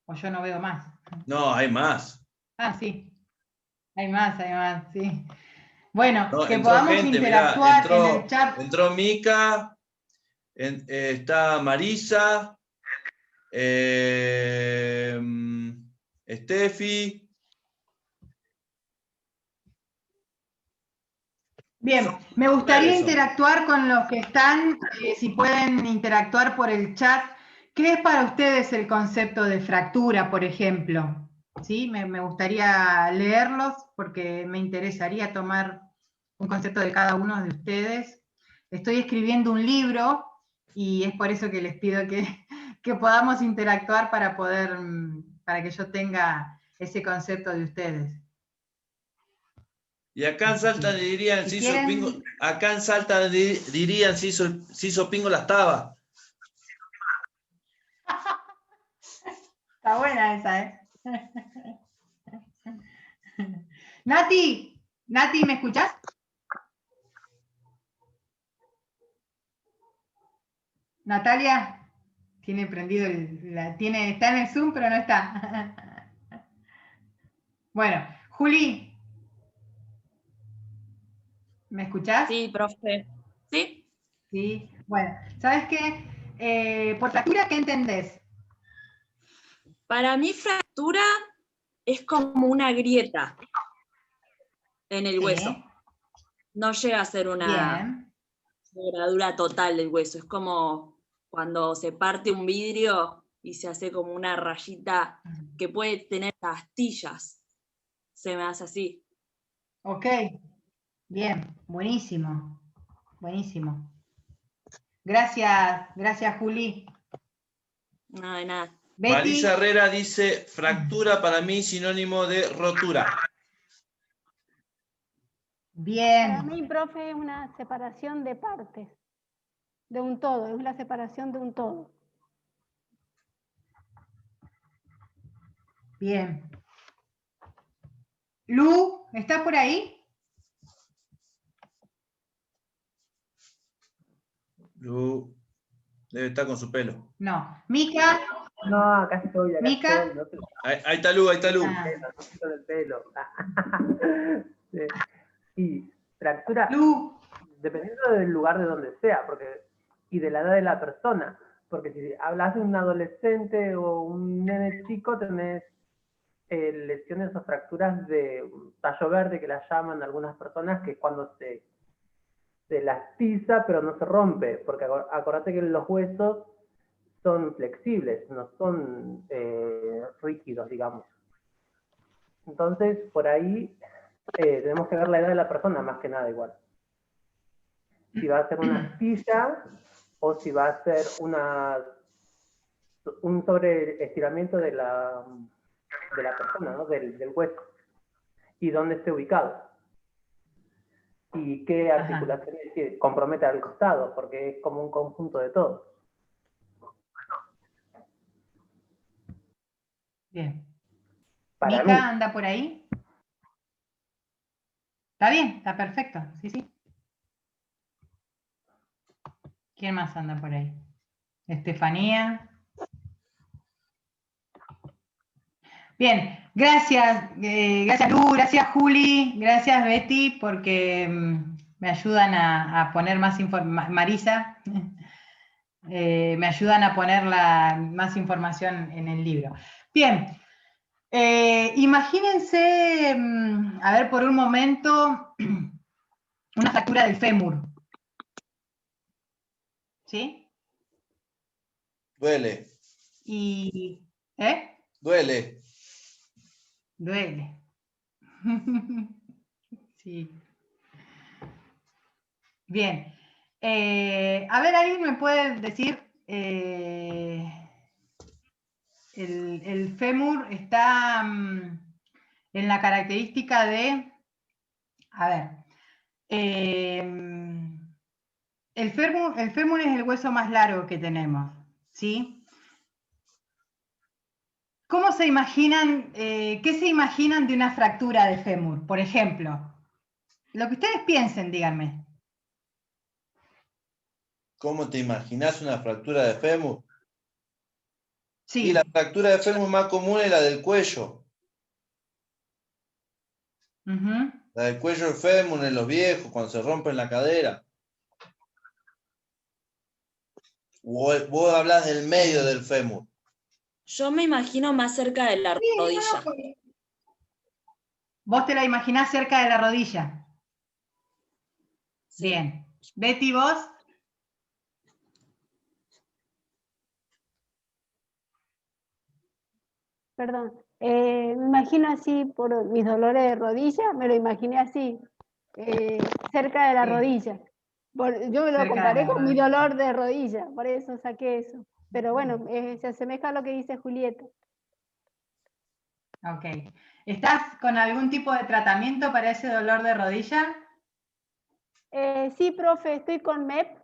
O yo no veo más. No, hay más. Ah, sí. Hay más, sí. Bueno, No, que entró podamos gente, interactuar mirá, en el chat. entró Mica, está Marisa, Steffi. Bien, me gustaría interactuar con los que están, si pueden interactuar por el chat. ¿Qué es para ustedes el concepto de fractura, por ejemplo? ¿Sí? Me gustaría leerlos porque me interesaría tomar un concepto de cada uno de ustedes. Estoy escribiendo un libro y es por eso que les pido que podamos interactuar para que yo tenga ese concepto de ustedes. Y acá en Salta dirían, Si si hizo pingo, acá en Salta dirían, si hizo pingo las tabas. Está buena esa, ¿eh? Nati, ¿me escuchás? Natalia, tiene prendido está en el Zoom, pero no está. Bueno, Juli, ¿me escuchás? Sí, profe. ¿Sí? Sí. Bueno, ¿sabes qué? Por fractura, ¿qué entendés? Para mí fractura es como una grieta en el hueso. No llega a ser una quebradura total del hueso. Es como cuando se parte un vidrio y se hace como una rayita que puede tener astillas. Se me hace así. Ok, bien, buenísimo, buenísimo. Gracias, Juli. No, de nada. Betty. Marisa Herrera dice, fractura para mí sinónimo de rotura. Bien. Para mí, profe, es una separación de partes, de un todo, es la separación de un todo. Bien. Lu, ¿estás por ahí? Lu debe estar con su pelo. No. ¿Mica? No, acá estoy. ¿Mica? No sé. Ahí está Lu. No el pelo. Sí. Y fractura, Lu. dependiendo del lugar de donde sea, y de la edad de la persona, porque si hablas de un adolescente o un nene chico, tenés lesiones o fracturas de tallo verde, que las llaman algunas personas, que es cuando se las pisa pero no se rompe, porque acordate que los huesos son flexibles, no son rígidos, digamos. Entonces, por ahí tenemos que ver la edad de la persona, más que nada igual. Si va a ser una astilla o si va a ser un sobreestiramiento de la persona, ¿no? del hueso. Y dónde esté ubicado. Y qué articulaciones compromete al costado, porque es como un conjunto de todo. Bien. Para ¿Mica mí. anda por ahí? Está bien, está perfecto. Sí, sí. ¿Quién más anda por ahí? Estefanía. Bien, gracias Lu, gracias Juli, gracias Betty, porque me ayudan a poner más información, Marisa, me ayudan a poner más información en el libro. Bien, imagínense, a ver por un momento, una fractura del fémur. ¿sí? Duele. Y, Duele. duele. Sí. Bien. A ver, ¿alguien me puede decir? El fémur está en la característica de... A ver. El fémur es el hueso más largo que tenemos, ¿sí? ¿Cómo se imaginan, qué se imaginan de una fractura de fémur, por ejemplo? Lo que ustedes piensen, díganme. ¿Cómo te imaginas una fractura de fémur? Sí. Y la fractura de fémur más común es la del cuello. La del cuello del fémur en los viejos, cuando se rompen la cadera. Vos hablás del medio del fémur. Yo me imagino más cerca de la rodilla. Vos te la imaginás cerca de la rodilla. Sí. Bien. Betty, ¿vos? Perdón. Me imagino así, por mis dolores de rodilla, me lo imaginé así, cerca de la rodilla. Yo lo comparé con mi dolor de rodilla, por eso saqué eso. Pero bueno, se asemeja a lo que dice Julieta. Ok. ¿Estás con algún tipo de tratamiento para ese dolor de rodilla? Sí, profe, estoy con MEP.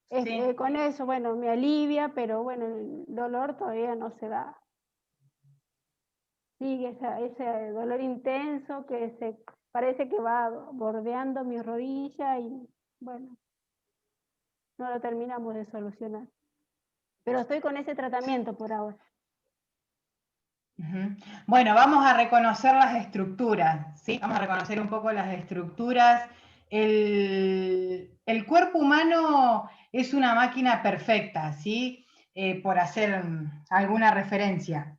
Sí. Con eso, bueno, me alivia, pero bueno, el dolor todavía no se va. Sigue ese dolor intenso que parece que va bordeando mi rodilla y bueno, no lo terminamos de solucionar. Pero estoy con ese tratamiento por ahora. Bueno, vamos a reconocer las estructuras, ¿sí? Vamos a reconocer un poco las estructuras. El cuerpo humano es una máquina perfecta, ¿sí? Por hacer alguna referencia.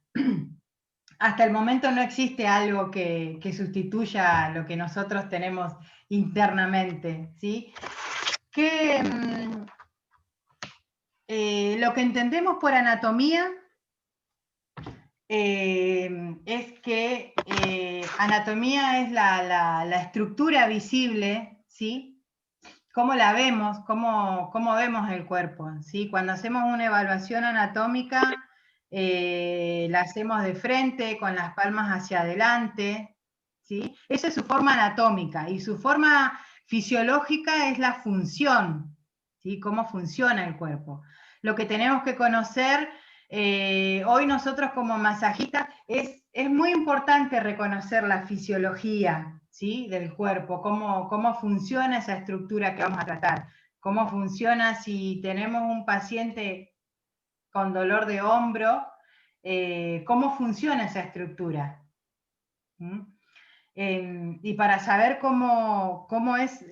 Hasta el momento no existe algo que sustituya lo que nosotros tenemos internamente, ¿sí? Lo que entendemos por anatomía es que anatomía es la estructura visible, ¿sí? ¿Cómo la vemos? ¿Cómo vemos el cuerpo? ¿Sí? Cuando hacemos una evaluación anatómica, la hacemos de frente, con las palmas hacia adelante, ¿sí? Esa es su forma anatómica, y su forma fisiológica es la función, ¿sí? Cómo funciona el cuerpo. Lo que tenemos que conocer hoy nosotros como masajistas es muy importante reconocer la fisiología, ¿sí? Del cuerpo, cómo funciona esa estructura que vamos a tratar, cómo funciona si tenemos un paciente con dolor de hombro, cómo funciona esa estructura. Y para saber cómo es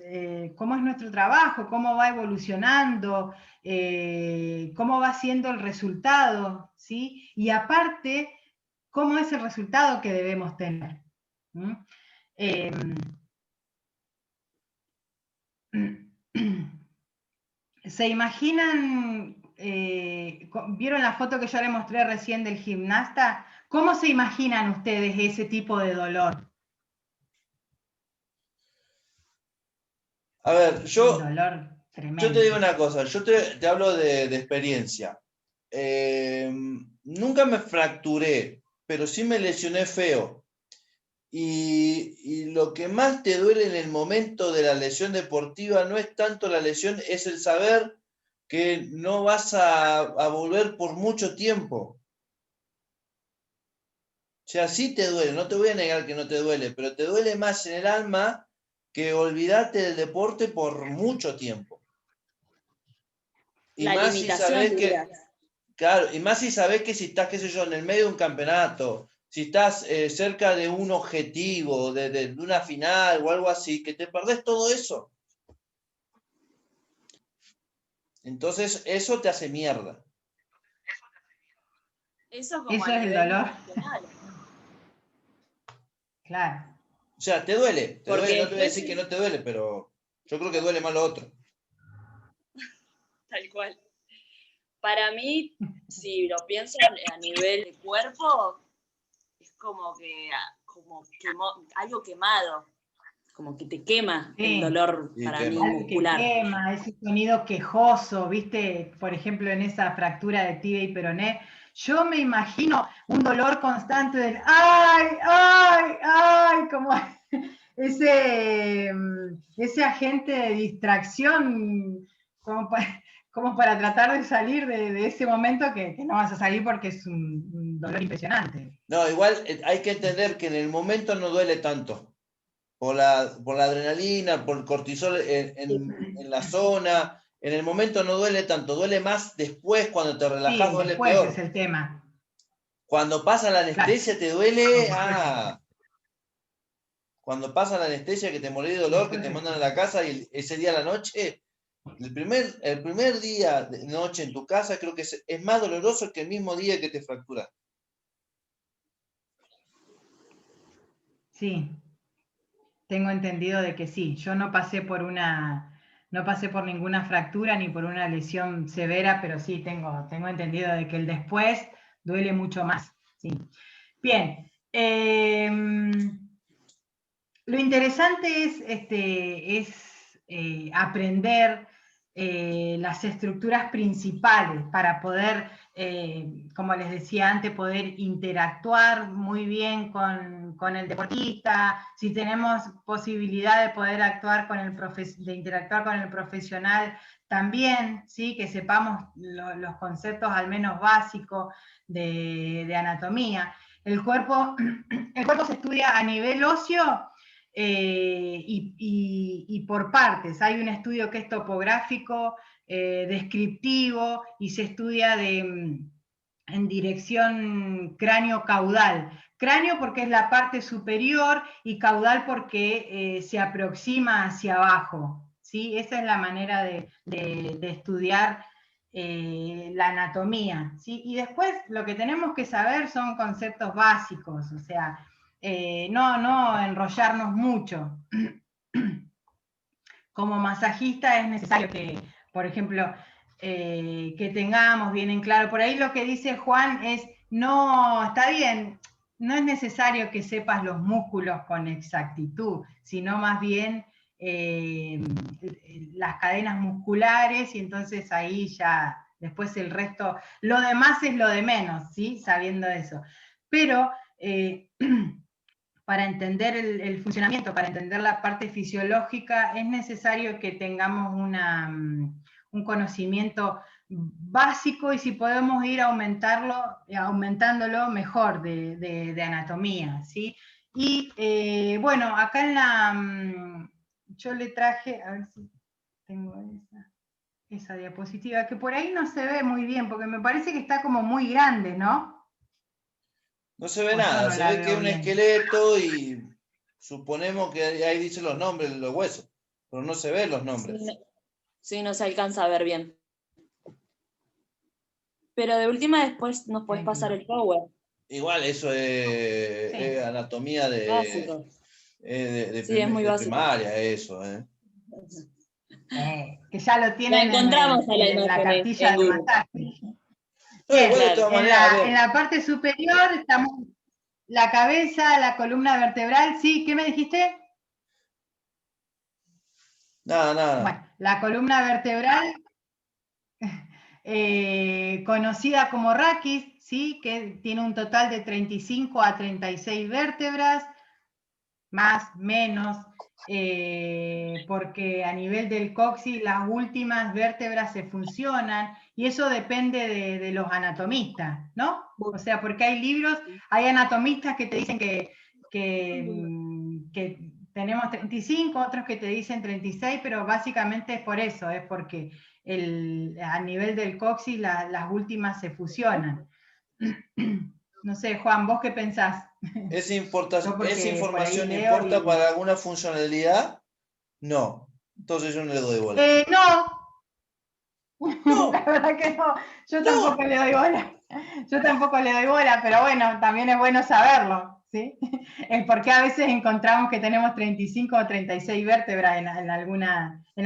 nuestro trabajo, cómo va evolucionando, cómo va siendo el resultado, ¿sí? Y aparte, cómo es el resultado que debemos tener. ¿Se imaginan, vieron la foto que yo les mostré recién del gimnasta? ¿Cómo se imaginan ustedes ese tipo de dolor? A ver, yo te digo una cosa, yo te hablo de experiencia. Nunca me fracturé, pero sí me lesioné feo. Y lo que más te duele en el momento de la lesión deportiva no es tanto la lesión, es el saber que no vas a volver por mucho tiempo. O sea, sí te duele, no te voy a negar que no te duele, pero te duele más en el alma que olvidarte del deporte por mucho tiempo. Y la más si sabes que, claro, y más si sabes que si estás, qué sé yo, en el medio de un campeonato, si estás cerca de un objetivo, de una final o algo así, que te perdés todo eso. Entonces, eso te hace mierda. Eso es el dolor. Claro. O sea, te duele, Porque no te voy a decir que no te duele, pero yo creo que duele más lo otro. Tal cual. Para mí, si lo pienso a nivel de cuerpo, es como que algo quemado, como que te quema el dolor para mí muscular. Que quema, ese sonido quejoso, ¿viste? Por ejemplo, en esa fractura de tibia y peroné, yo me imagino un dolor constante del ¡ay, ay, ay! Como ese agente de distracción, como para tratar de salir de ese momento que no vas a salir porque es un dolor impresionante. No, igual hay que entender que en el momento no duele tanto. Por la adrenalina, por el cortisol en la zona, en el momento no duele tanto, duele más después cuando te relajas, sí, duele después peor. Es el tema. Cuando pasa la anestesia te duele, cuando pasa la anestesia que te morís de dolor, que te mandan a la casa y ese día a la noche, el primer día de noche en tu casa creo que es más doloroso que el mismo día que te fracturas. Sí. Tengo entendido de que sí. Yo no pasé por ninguna fractura ni por una lesión severa, pero sí tengo entendido de que el después duele mucho más. Sí. Bien. Lo interesante es aprender las estructuras principales para poder, como les decía antes, poder interactuar muy bien con el deportista. Si tenemos posibilidad de poder interactuar con el profesional, también, ¿sí? Que sepamos los conceptos al menos básicos de anatomía. El cuerpo se estudia a nivel óseo y por partes. Hay un estudio que es topográfico, descriptivo, y se estudia en dirección cráneo-caudal. Cráneo porque es la parte superior y caudal porque se aproxima hacia abajo. ¿Sí? Esa es la manera de estudiar la anatomía. ¿Sí? Y después lo que tenemos que saber son conceptos básicos, o sea, no enrollarnos mucho. Como masajista es necesario que, por ejemplo, que tengamos bien en claro. Por ahí lo que dice Juan es, no, está bien, no es necesario que sepas los músculos con exactitud, sino más bien las cadenas musculares, y entonces ahí ya, después el resto, lo demás es lo de menos, ¿sí? Sabiendo eso. Pero para entender el funcionamiento, para entender la parte fisiológica, es necesario que tengamos un conocimiento básico, y si podemos ir aumentándolo mejor de anatomía, ¿sí? Y bueno, acá yo le traje, a ver si tengo esa diapositiva, que por ahí no se ve muy bien, porque me parece que está como muy grande, ¿no? No se ve nada, se ve que es un esqueleto y suponemos que ahí dicen los nombres de los huesos, pero no se ven los nombres. Sí, no se alcanza a ver bien. Pero de última después nos puedes pasar el power. Igual eso es anatomía básico. Es muy básico. Primaria, eso. Que ya lo tienen encontramos en la cartilla de masaje. Bien, claro, en la parte superior estamos la cabeza, la columna vertebral, ¿sí? ¿Qué me dijiste? Nada. Bueno, la columna vertebral, conocida como raquis, ¿sí? Que tiene un total de 35 a 36 vértebras, más, menos, porque a nivel del coxis las últimas vértebras se funcionan, y eso depende de los anatomistas, ¿no? O sea, porque hay libros, hay anatomistas que te dicen que tenemos 35, otros que te dicen 36, pero básicamente es por eso, es porque a nivel del coxis las últimas se fusionan. No sé, Juan, ¿vos qué pensás? ¿Esa información importa para alguna funcionalidad? No. Entonces yo no le doy bola. No. La verdad que no. Yo tampoco le doy bola. Yo tampoco le doy bola, pero bueno, también es bueno saberlo, ¿sí? El por qué a veces encontramos que tenemos 35 o 36 vértebras en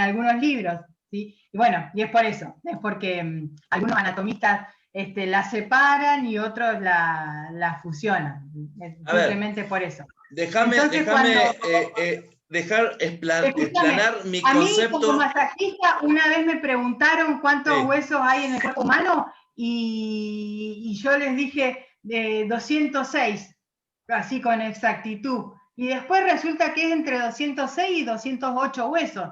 algunos libros, ¿sí? Y bueno, y es por eso, es porque algunos anatomistas la separan y otros la fusionan, simplemente por eso. Déjame dejar explanar mi a concepto. mí como masajista una vez me preguntaron cuántos huesos hay en el cuerpo humano y yo les dije 206, así con exactitud. Y después resulta que es entre 206 y 208 huesos.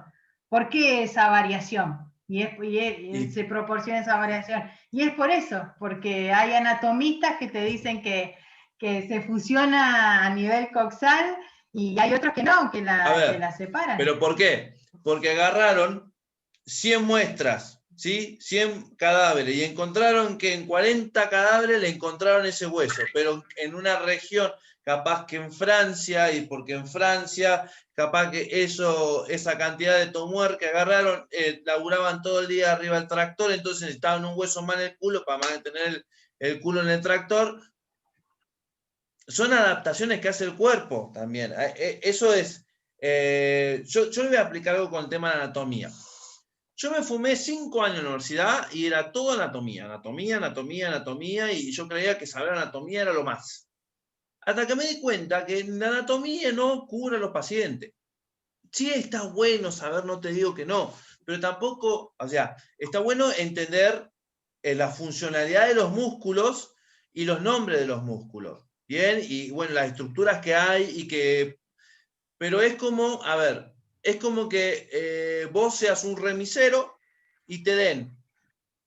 ¿Por qué esa variación? Se proporciona esa variación. Y es por eso, porque hay anatomistas que te dicen que se fusiona a nivel coxal y hay otros que no, que la separan. ¿Pero por qué? Porque agarraron 100 muestras, ¿sí? 100 cadáveres y encontraron que en 40 cadáveres le encontraron ese hueso, pero en una región, capaz que en Francia, y porque en Francia, capaz que esa cantidad de tomuer que agarraron, laburaban todo el día arriba del tractor, entonces necesitaban un hueso más en el culo para mantener el culo en el tractor. Son adaptaciones que hace el cuerpo también. Eso es. Yo le voy a aplicar algo con el tema de anatomía. Yo me fumé 5 años en la universidad y era todo anatomía, y yo creía que saber anatomía era lo más. Hasta que me di cuenta que la anatomía no cura a los pacientes. Sí está bueno saber, no te digo que no, pero tampoco, o sea, está bueno entender la funcionalidad de los músculos y los nombres de los músculos. Bien, y bueno, las estructuras que hay pero es como, a ver, es como que vos seas un remisero y te den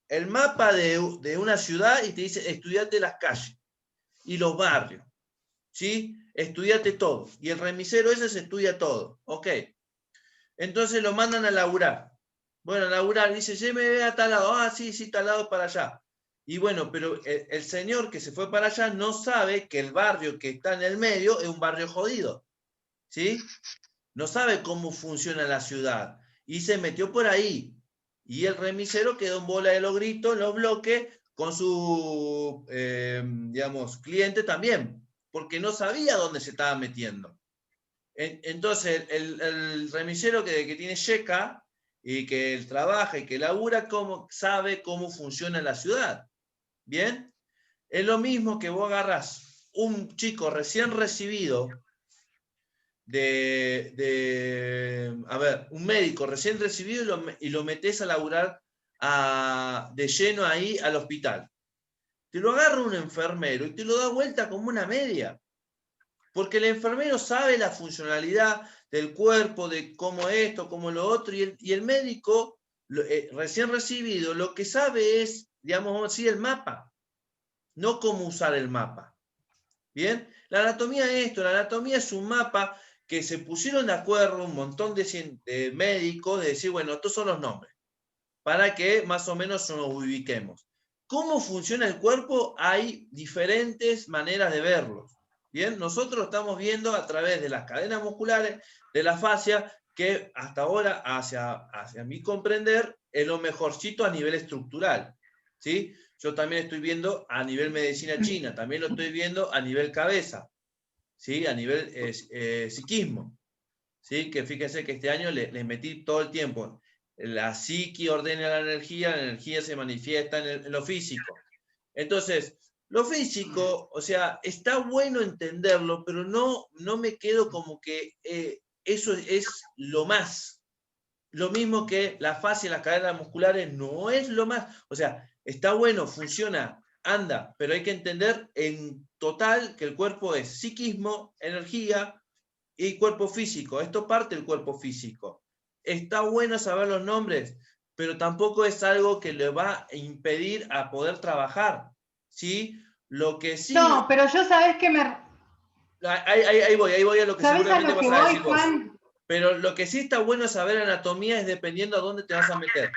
el mapa de una ciudad y te dicen, estudiate las calles y los barrios, ¿sí? Estudiate todo. Y el remisero ese se estudia todo, ¿ok? Entonces lo mandan a laburar. Bueno, a laburar, dice, lléveme a tal lado, sí, tal lado para allá. Y bueno, pero el señor que se fue para allá no sabe que el barrio que está en el medio es un barrio jodido, ¿sí? No sabe cómo funciona la ciudad. Y se metió por ahí. Y el remisero quedó en bola de los gritos, en los bloques, con su, digamos, cliente también, porque no sabía dónde se estaba metiendo. Entonces, el remisero que tiene checa y que él trabaja y que labura, sabe cómo funciona la ciudad. ¿Bien? Es lo mismo que vos agarrás un chico recién recibido un médico recién recibido y lo metés a laburar de lleno ahí al hospital. Te lo agarra un enfermero y te lo da vuelta como una media. Porque el enfermero sabe la funcionalidad del cuerpo, de cómo esto, cómo lo otro, y el médico recién recibido lo que sabe es, digamos así, el mapa. No cómo usar el mapa. ¿Bien? La anatomía es esto, la anatomía es un mapa que se pusieron de acuerdo un montón de médicos de decir, bueno, estos son los nombres, para que más o menos nos ubiquemos. ¿Cómo funciona el cuerpo? Hay diferentes maneras de verlos. ¿Bien? Nosotros estamos viendo a través de las cadenas musculares, de la fascia, que hasta ahora, hacia mi comprender, es lo mejorcito a nivel estructural. ¿Sí? Yo también estoy viendo a nivel medicina china, también lo estoy viendo a nivel cabeza, ¿sí? A nivel psiquismo, ¿sí? Que fíjense que este año les metí todo el tiempo. La psiqui ordena la energía se manifiesta en lo físico. Entonces, lo físico, o sea, está bueno entenderlo, pero no me quedo como que eso es lo más. Lo mismo que la fascia y las cadenas musculares no es lo más. O sea, está bueno, funciona, anda, pero hay que entender en total que el cuerpo es psiquismo, energía y cuerpo físico. Esto parte del cuerpo físico. Está bueno saber los nombres, pero tampoco es algo que le va a impedir a poder trabajar, ¿sí? Lo que sí... No, pero yo sabés que Ahí voy a lo que seguramente vas a decir vos. Juan? Pero lo que sí está bueno saber anatomía es dependiendo a dónde te vas a meter.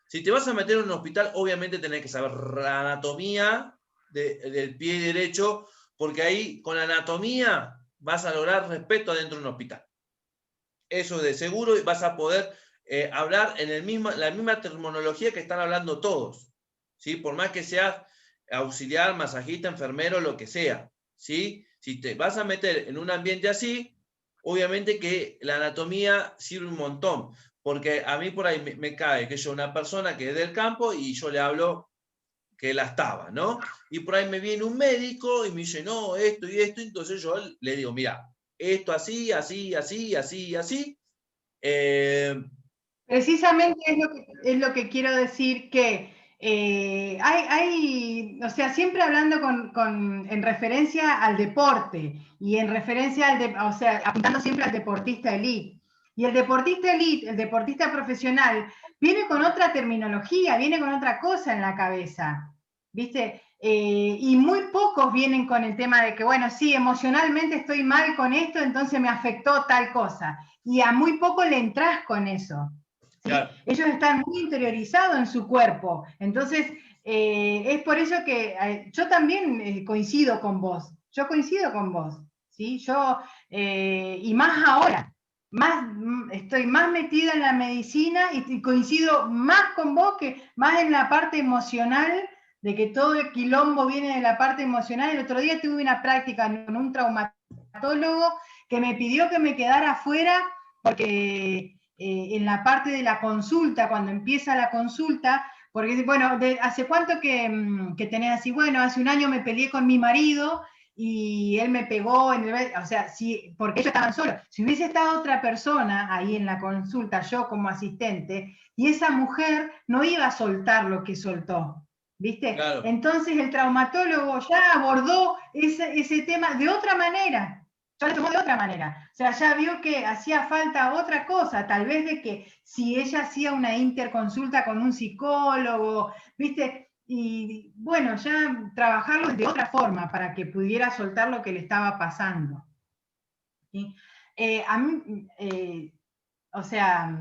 Si te vas a meter en un hospital, obviamente tenés que saber la anatomía del pie derecho, porque ahí con anatomía vas a lograr respeto adentro de un hospital. Eso de seguro, y vas a poder hablar en la misma terminología que están hablando todos, ¿sí? Por más que seas auxiliar, masajista, enfermero, lo que sea, ¿sí? Si te vas a meter en un ambiente así, obviamente que la anatomía sirve un montón. porque a mí por ahí me cae que yo una persona que es del campo y yo le hablo que la estaba, ¿no? Y por ahí me viene un médico y me dice, no, esto y esto, entonces yo le digo, mira, esto así, así, así, así, así. Precisamente es lo que quiero decir, que o sea, siempre hablando en referencia al deporte y en referencia o sea, apuntando siempre al deportista elite. Y el deportista elite, el deportista profesional, viene con otra terminología, viene con otra cosa en la cabeza, ¿viste? Y muy pocos vienen con el tema de que, bueno, sí, emocionalmente estoy mal con esto, entonces me afectó tal cosa. Y a muy poco le entras con eso. ¿sí? Claro. Ellos están muy interiorizados en su cuerpo. Entonces, es por eso que yo también coincido con vos. Yo coincido con vos. ¿sí? Yo, y más ahora. Estoy más metida en la medicina y coincido más con vos que más en la parte emocional, de que todo el quilombo viene de la parte emocional. El otro día tuve una práctica con un traumatólogo que me pidió que me quedara afuera porque en la parte de la consulta, cuando empieza la consulta, porque bueno, ¿hace cuánto que tenés así? Bueno, hace un año me peleé con mi marido y él me pegó, o sea, porque ellos estaban solos. Si hubiese estado otra persona ahí en la consulta, yo como asistente, y esa mujer no iba a soltar lo que soltó, ¿viste? Claro. Entonces el traumatólogo ya abordó ese tema de otra manera, ya lo tomó de otra manera. O sea, ya vio que hacía falta otra cosa, tal vez de que si ella hacía una interconsulta con un psicólogo, ¿viste? Y bueno, ya trabajarlo de otra forma para que pudiera soltar lo que le estaba pasando. ¿sí? A mí, o sea,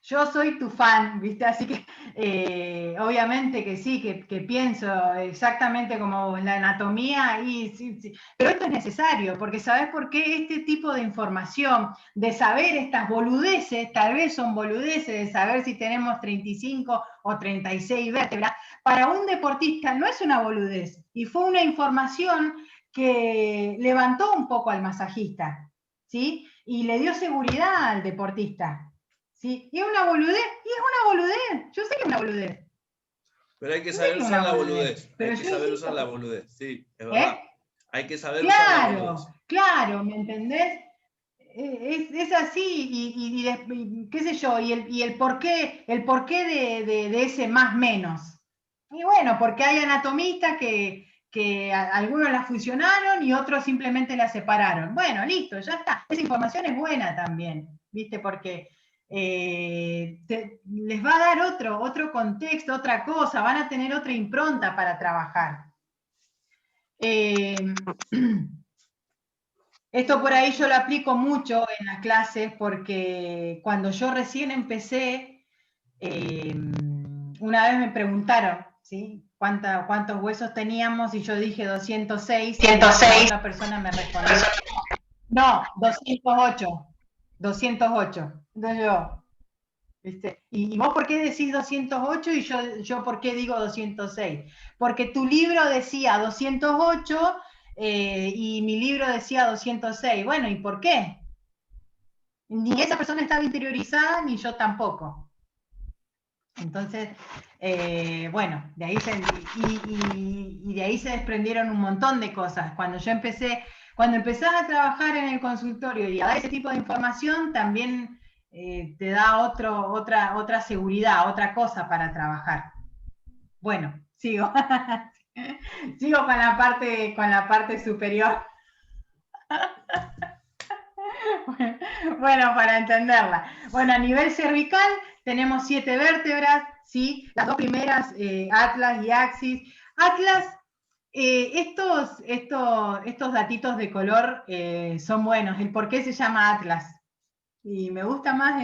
yo soy tu fan, ¿viste? Así que obviamente que sí, que pienso exactamente como la anatomía, sí, pero esto es necesario, porque ¿sabés por qué este tipo de información, de saber estas boludeces, tal vez son boludeces, de saber si tenemos 35 o 36 vértebras, para un deportista no es una boludez, y fue una información que levantó un poco al masajista, ¿sí? Y le dio seguridad al deportista. ¿Sí? Y es una boludez, yo sé que es una boludez. Pero hay que saber usar la boludez. Hay que saber usar la boludez, sí, es verdad. Hay que saber usar la boludez. Claro, ¿me entendés? Es así, y qué sé yo, y el porqué de ese más menos. Y bueno, porque hay anatomistas que algunos la fusionaron y otros simplemente la separaron. Bueno, listo, ya está. Esa información es buena también, ¿viste? Porque les va a dar otro contexto, otra cosa, van a tener otra impronta para trabajar. Esto por ahí yo lo aplico mucho en las clases porque cuando yo recién empecé, una vez me preguntaron, ¿sí? ¿Cuántos huesos teníamos? Y yo dije 206. 106. Y otra persona me respondió, no, 208. 208. Entonces yo, ¿viste? ¿Y vos por qué decís 208 y yo por qué digo 206? Porque tu libro decía 208 y mi libro decía 206. Bueno, ¿y por qué? Ni esa persona estaba interiorizada, ni yo tampoco. Entonces, bueno, de ahí de ahí se desprendieron un montón de cosas. Cuando empezás a trabajar en el consultorio y a dar ese tipo de información, también te da otra seguridad, otra cosa para trabajar. Bueno, sigo. Sigo con la parte superior. Bueno, para entenderla. Bueno, a nivel cervical tenemos 7 vértebras, ¿sí? Las dos primeras, Atlas y Axis. Atlas, estos datitos de color son buenos. El por qué se llama Atlas. Y me gusta más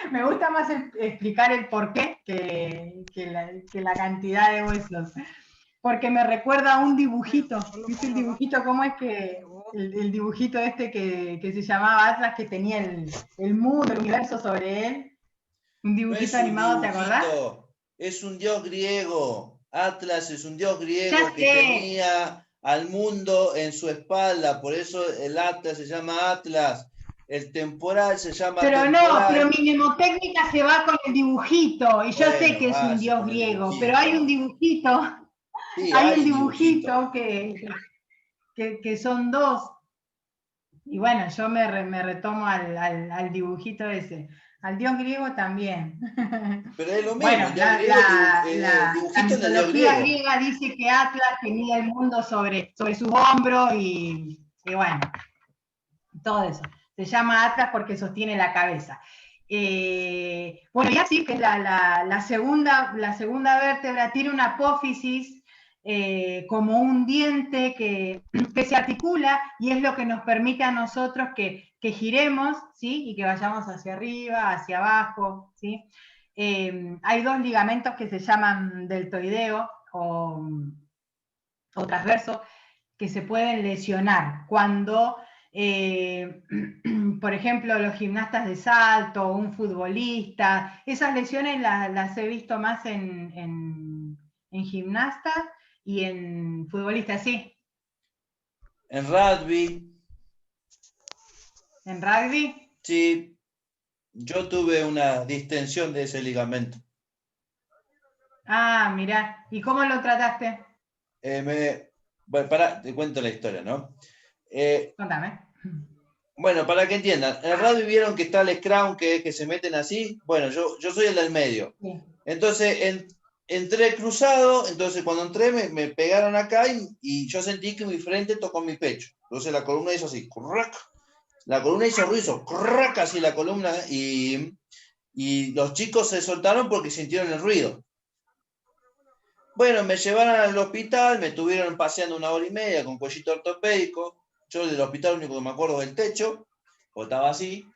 me gusta más explicar el por qué que la cantidad de huesos. Porque me recuerda a un dibujito. ¿Viste el dibujito? ¿Cómo es que el dibujito este que se llamaba Atlas, que tenía el mundo, el universo sobre él? Un dibujito animado, ¿te acordás? Es un dios griego. Atlas es un dios griego que tenía al mundo en su espalda. Por eso el Atlas se llama Atlas. el temporal se llama Pero temporal. no, pero mi mnemotécnica se va con el dibujito, y yo sé que es un dios griego, pero hay un dibujito, sí, hay un dibujito que son dos. Y bueno, yo me retomo al dibujito ese. Al dios griego también. Pero es lo mismo, bueno, el dios griego, la dibujito del dios mitología griego. griega dice que Atlas tenía el mundo sobre sus hombros y bueno, todo eso. Se llama Atlas porque sostiene la cabeza. Bueno, y así que es la segunda vértebra, tiene una apófisis como un diente que se articula y es lo que nos permite a nosotros que giremos, ¿sí? Y que vayamos hacia arriba, hacia abajo, ¿sí? Hay dos ligamentos que se llaman deltoideo o transverso que se pueden lesionar cuando por ejemplo, los gimnastas de salto, un futbolista, esas lesiones las he visto más en gimnastas y en futbolistas, sí. En rugby. ¿En rugby? Sí, yo tuve una distensión de ese ligamento. Ah, mirá, ¿y cómo lo trataste? Bueno, te cuento la historia, ¿no? Contame. Bueno, para que entiendan, en el rugby vieron que está el scrum, que se meten así. Bueno, yo soy el del medio. Sí. Entonces, entré cruzado, entonces cuando entré me pegaron acá y yo sentí que mi frente tocó mi pecho. Entonces la columna hizo así, crack. La columna hizo ruido, crack, así la columna, y los chicos se soltaron porque sintieron el ruido. Bueno, me llevaron al hospital, me estuvieron paseando 1 hora y media con cuellito ortopédico. Yo del hospital lo único que me acuerdo es del techo, o estaba así.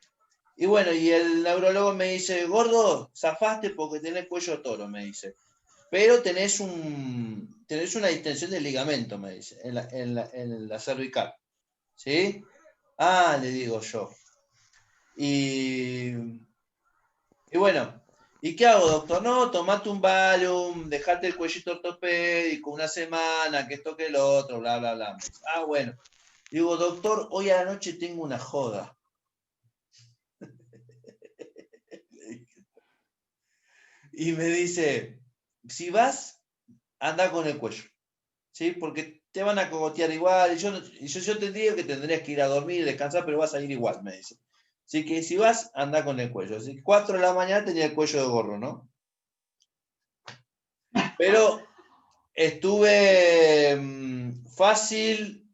Y bueno, y el neurólogo me dice, gordo, zafaste porque tenés cuello de toro, me dice. Pero tenés una distensión del ligamento, me dice, en la cervical. ¿Sí? Ah, le digo yo. Y bueno, ¿y qué hago, doctor? No, tomate un Valium, dejate el cuellito ortopédico 1 semana, que esto que lo otro, bla, bla, bla. Ah, bueno. Digo, doctor, hoy a la noche tengo una joda. Y me dice, si vas, anda con el cuello. ¿Sí? Porque te van a cogotear igual. Y yo te digo que tendrías que ir a dormir y descansar, pero vas a ir igual, me dice. Así que si vas, anda con el cuello. Así que 4 de la mañana tenía el cuello de gorro, ¿no? Pero estuve fácil.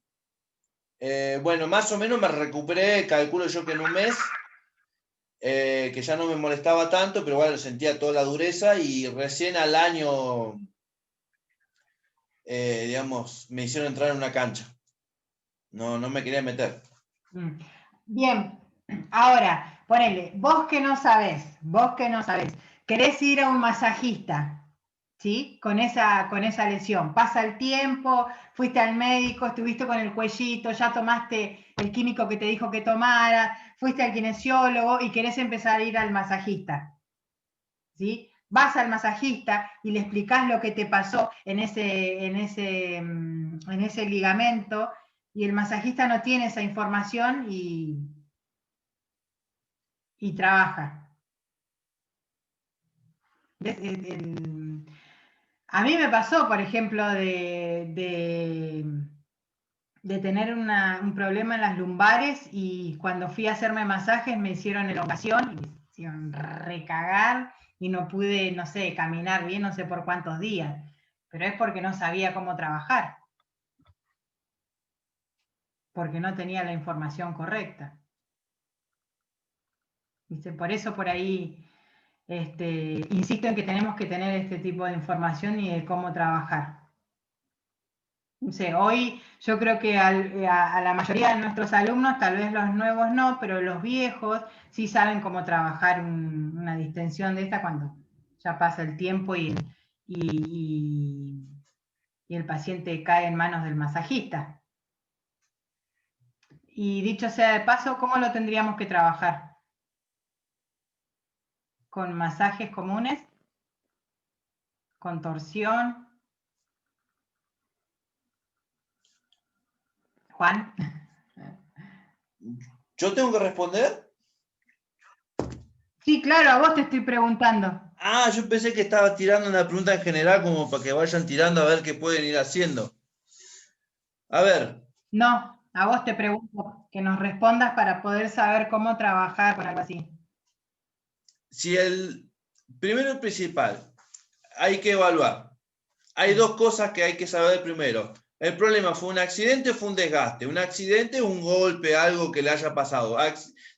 Bueno, más o menos me recuperé, calculo yo que en un mes, que ya no me molestaba tanto, pero bueno, sentía toda la dureza y recién al año, digamos, me hicieron entrar en una cancha. No me quería meter. Bien, ahora, ponele, vos que no sabés, querés ir a un masajista, ¿sí? Con esa lesión, pasa el tiempo, fuiste al médico, estuviste con el cuellito, ya tomaste el químico que te dijo que tomara, fuiste al kinesiólogo y querés empezar a ir al masajista, ¿sí? Vas al masajista y le explicás lo que te pasó en ese ligamento y el masajista no tiene esa información y trabaja. A mí me pasó, por ejemplo, de tener un problema en las lumbares y cuando fui a hacerme masajes me hicieron elongación y me hicieron recagar y no pude, no sé, caminar bien, no sé por cuántos días, pero es porque no sabía cómo trabajar, porque no tenía la información correcta. ¿Viste? Por eso por ahí insisto en que tenemos que tener este tipo de información y de cómo trabajar. No sé, hoy yo creo que a la mayoría de nuestros alumnos, tal vez los nuevos no, pero los viejos sí saben cómo trabajar una distensión de esta cuando ya pasa el tiempo y el paciente cae en manos del masajista. Y dicho sea de paso, ¿cómo lo tendríamos que trabajar? ¿Con masajes comunes? ¿Con torsión? Juan. ¿Yo tengo que responder? Sí, claro, a vos te estoy preguntando. Ah, yo pensé que estaba tirando una pregunta en general como para que vayan tirando a ver qué pueden ir haciendo. A ver. No, a vos te pregunto que nos respondas para poder saber cómo trabajar con algo así. Si el primero y principal, hay que evaluar. Hay dos cosas que hay que saber primero. El problema fue un accidente o fue un desgaste. Un accidente, un golpe, algo que le haya pasado.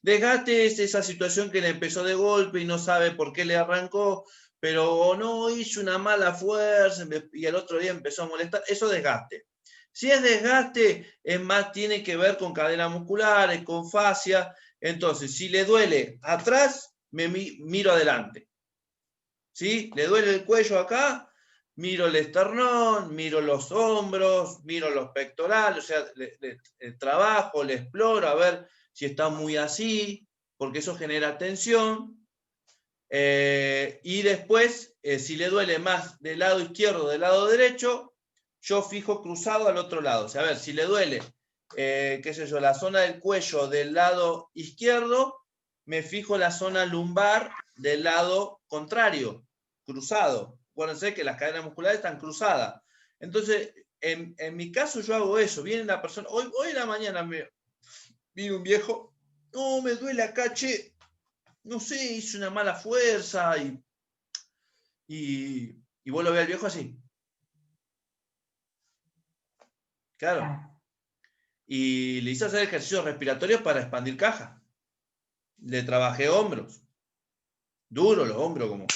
Desgaste es esa situación que le empezó de golpe y no sabe por qué le arrancó, pero no hizo una mala fuerza y el otro día empezó a molestar. Eso es desgaste. Si es desgaste, es más, tiene que ver con cadenas musculares, con fascia. Entonces, si le duele atrás, me miro adelante. ¿Sí? ¿Le duele el cuello acá? Miro el esternón, miro los hombros, miro los pectorales, o sea, trabajo, le exploro a ver si está muy así, porque eso genera tensión. Y después, si le duele más del lado izquierdo o del lado derecho, yo fijo cruzado al otro lado. O sea, a ver, si le duele, qué sé yo, la zona del cuello del lado izquierdo, me fijo la zona lumbar del lado contrario, cruzado. Acuérdense que las cadenas musculares están cruzadas. Entonces, en mi caso yo hago eso. Viene la persona, hoy en la mañana vino un viejo, no, me duele acá, che, no sé, hice una mala fuerza y vos lo ves al viejo así. Claro. Y le hice hacer ejercicios respiratorios para expandir caja. Le trabajé hombros. Duro los hombros como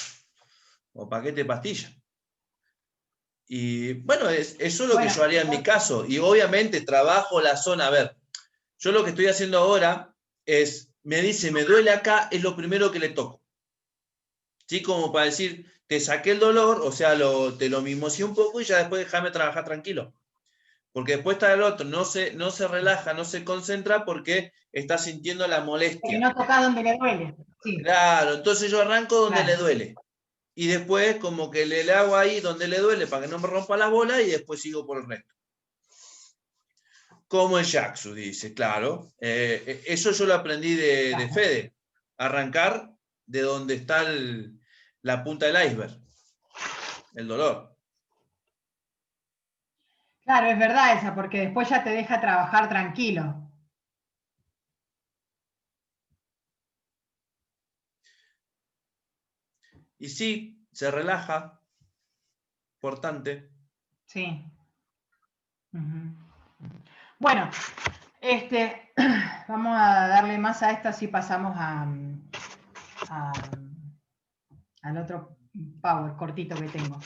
paquete de pastilla. Y bueno, eso es lo que yo haría en mi caso. Y obviamente trabajo la zona. A ver, yo lo que estoy haciendo ahora es, me dice, me duele acá, es lo primero que le toco. ¿Sí? Como para decir, te saqué el dolor, o sea, te lo mimosé un poco y ya después déjame trabajar tranquilo. Porque después está el otro, no se relaja, no se concentra porque está sintiendo la molestia. Que no toca donde le duele. Sí. Claro, entonces yo arranco donde le duele. Y después como que le hago ahí donde le duele para que no me rompa la bola y después sigo por el resto. Como el Jackson, dice, claro. Eso yo lo aprendí de Fede. Arrancar de donde está la punta del iceberg. El dolor. Claro, es verdad esa, porque después ya te deja trabajar tranquilo. Y sí, se relaja. Importante. Sí. Bueno, vamos a darle más a esto, así pasamos al otro power cortito que tengo.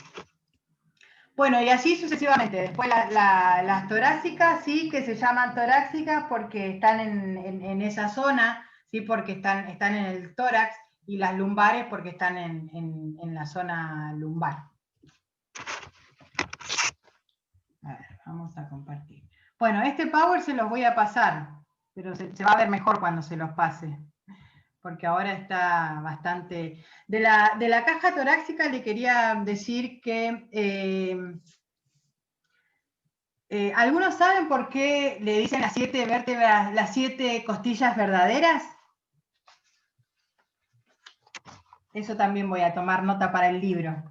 Bueno, y así sucesivamente. Después las torácicas, sí, que se llaman torácicas porque están en esa zona, sí, porque están en el tórax, y las lumbares porque están en la zona lumbar. A ver, vamos a compartir. Bueno, este power se los voy a pasar, pero se va a ver mejor cuando se los pase, porque ahora está bastante... De la caja torácica le quería decir que... ¿algunos saben por qué le dicen las 7 vértebras, las 7 costillas verdaderas? Eso también voy a tomar nota para el libro.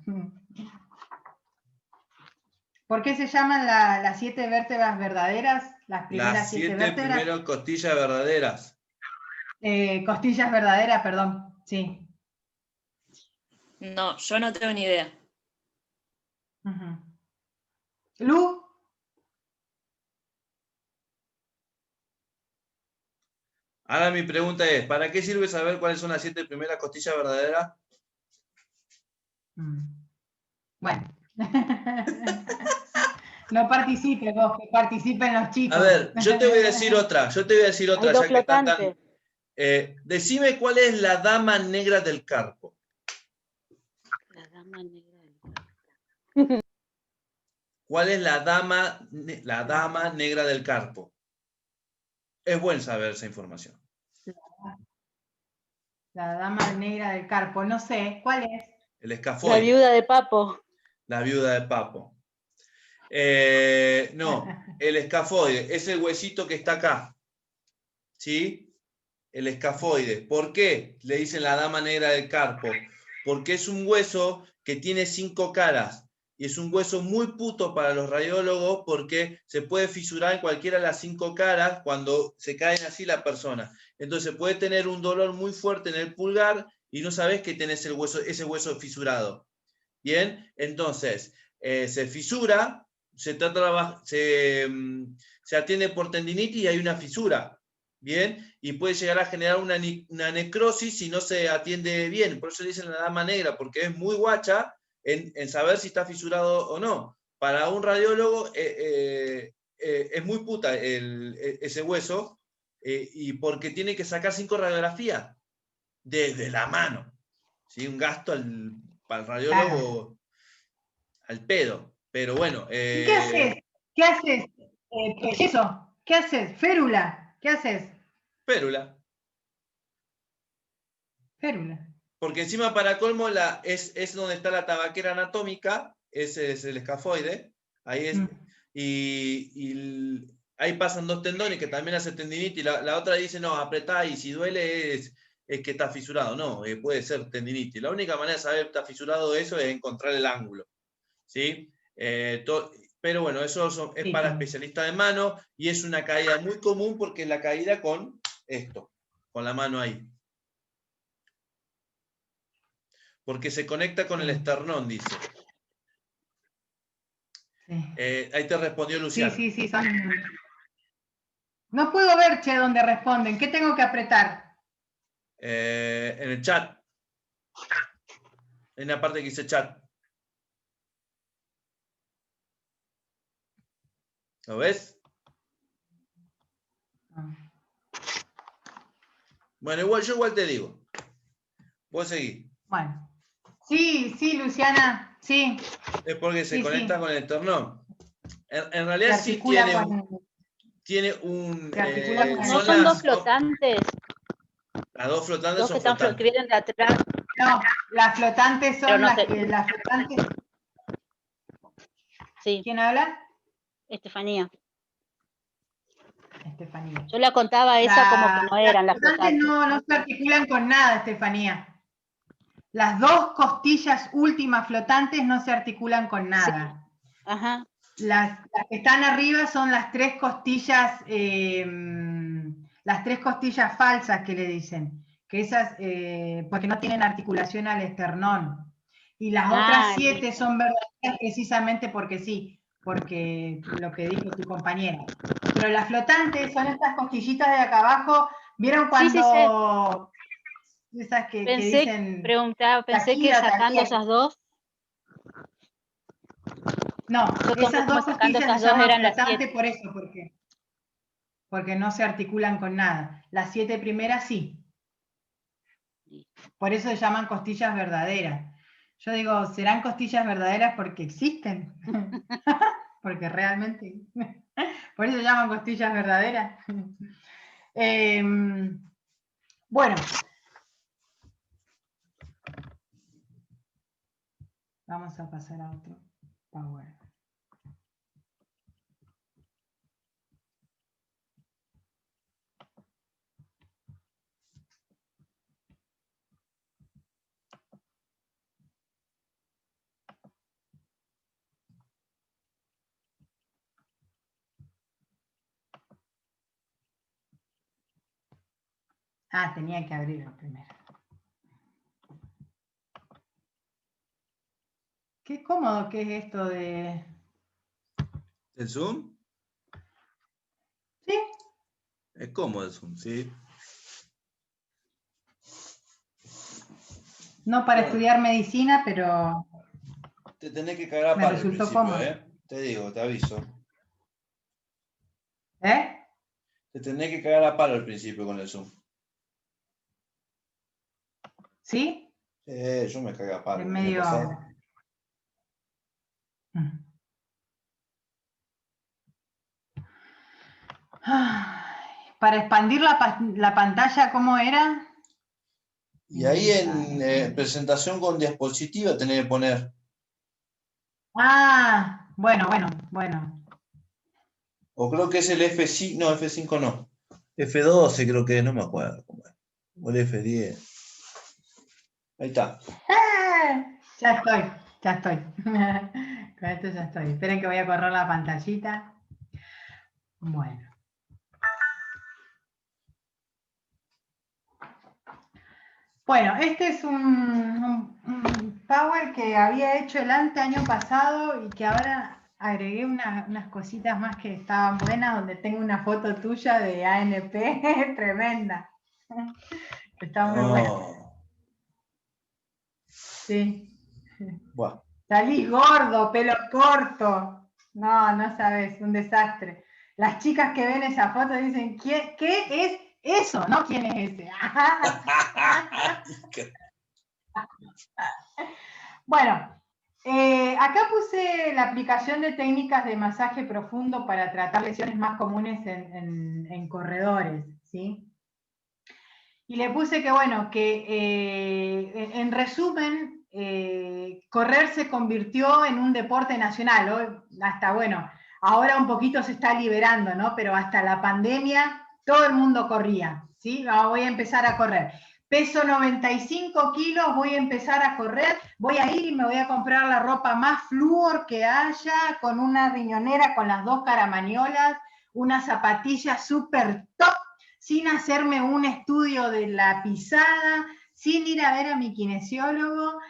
¿Por qué se llaman las 7 vértebras verdaderas? Las primeras 7 vértebras. Las 7 primeras costillas verdaderas. Costillas verdaderas, perdón, sí. No, yo no tengo ni idea. ¿Lu? Ahora mi pregunta es, ¿para qué sirve saber cuáles son las 7 primeras costillas verdaderas? Bueno. No participes vos, que participen los chicos. A ver, yo te voy a decir otra, ya que están tan... decime cuál es la dama negra del carpo. La dama negra del carpo. ¿Cuál es la dama negra del carpo? Es bueno saber esa información. La dama negra del carpo, no sé, ¿cuál es? El escafoide. La viuda de Papo. La viuda de Papo. No, el escafoide es el huesito que está acá. ¿Sí? el escafoide. ¿Por qué? Le dicen la dama negra del carpo. Porque es un hueso que tiene 5 caras. Y es un hueso muy puto para los radiólogos porque se puede fisurar en cualquiera de las 5 caras cuando se caen así la persona. Entonces puede tener un dolor muy fuerte en el pulgar y no sabes que tenés ese hueso fisurado. Bien, entonces se fisura, se atiende por tendinitis y hay una fisura. Bien, y puede llegar a generar una necrosis si no se atiende bien. Por eso le dicen la dama negra, porque es muy guacha en saber si está fisurado o no. Para un radiólogo es muy puta ese hueso, y porque tiene que sacar 5 radiografías desde la mano. ¿Sí? Un gasto para el radiólogo al pedo. Pero bueno. ¿Y qué haces? ¿Qué haces? Eso. ¿Qué haces? Férula. ¿Qué haces? Férula. Férula. Porque encima, para colmo, es donde está la tabaquera anatómica, ese es el escafoide, ahí es, y ahí pasan 2 tendones que también hace tendinitis, y la otra dice, no, apretá y si duele es que está fisurado. No, puede ser tendinitis. La única manera de saber que está fisurado eso es encontrar el ángulo. ¿Sí? Pero bueno, eso es para especialistas de mano, y es una caída muy común porque es la caída con esto, con la mano ahí. Porque se conecta con el esternón, dice. Sí. Ahí te respondió Luciana. Sí, son... No puedo ver, che, dónde responden. ¿Qué tengo que apretar? En el chat. En la parte que dice chat. ¿Lo ves? Bueno, yo igual te digo. Vos seguís. Bueno. Sí, Luciana, sí. Es porque se conecta con el esternón. En realidad sí tiene un... ¿No son 2 flotantes? Las 2 flotantes dos son flotantes. Que vienen de atrás. No, las flotantes son las flotantes. Sí. ¿Quién habla? Estefanía. Estefanía. Yo la contaba esa como que no eran las flotantes. No se articulan con nada, Estefanía. Las 2 costillas últimas flotantes no se articulan con nada. Sí. Ajá. Las que están arriba son las 3 costillas, falsas que le dicen, que esas, porque no tienen articulación al esternón. Y las otras 7 son verdaderas precisamente porque sí, porque lo que dijo tu compañera. Pero las flotantes son estas costillitas de acá abajo. ¿Vieron cuando esas que dicen? Pensé que sacando esas 2. No, esas 2 costillas se llaman flotantes por eso, porque no se articulan con nada. Las 7 primeras sí. Por eso se llaman costillas verdaderas. Yo digo, ¿serán costillas verdaderas porque existen? Porque realmente... Por eso se llaman costillas verdaderas. Bueno. Vamos a pasar a otro Power. Tenía que abrirlo primero. Qué cómodo que es esto de... ¿El Zoom? Sí. Es cómodo el Zoom, sí. No para estudiar medicina, pero... Te tenés que cagar a palo al principio, cómodo. Te digo, te aviso. Te tenés que cagar a palo al principio con el Zoom. ¿Sí? Yo me cagué a palo. Es medio... Para expandir la pantalla, ¿cómo era? Y ahí en presentación con diapositiva tenés que poner. Bueno. O creo que es el F5, no, F5 no. F12 creo que es, no me acuerdo. O el F10. Ahí está. Ya estoy. Con esto ya estoy. Esperen que voy a correr la pantallita. Bueno. Bueno, este es un Power que había hecho el año pasado y que ahora agregué unas cositas más que estaban buenas, donde tengo una foto tuya de ANP tremenda. Está muy buena. Sí. Bueno. Salís gordo, pelo corto. No sabes, un desastre. Las chicas que ven esa foto dicen, ¿qué es eso? ¿No? ¿Quién es ese? Bueno, acá puse la aplicación de técnicas de masaje profundo para tratar lesiones más comunes en corredores, ¿sí? Y le puse que, bueno, que en resumen, correr se convirtió en un deporte nacional. Hoy, hasta, bueno, ahora un poquito se está liberando, ¿no? Pero hasta la pandemia todo el mundo corría, ¿sí? Voy a empezar a correr. Peso 95 kilos, voy a empezar a correr, voy a ir y me voy a comprar la ropa más flúor que haya, con una riñonera con las 2 caramañolas, unas zapatillas súper top, sin hacerme un estudio de la pisada, sin ir a ver a mi kinesiólogo,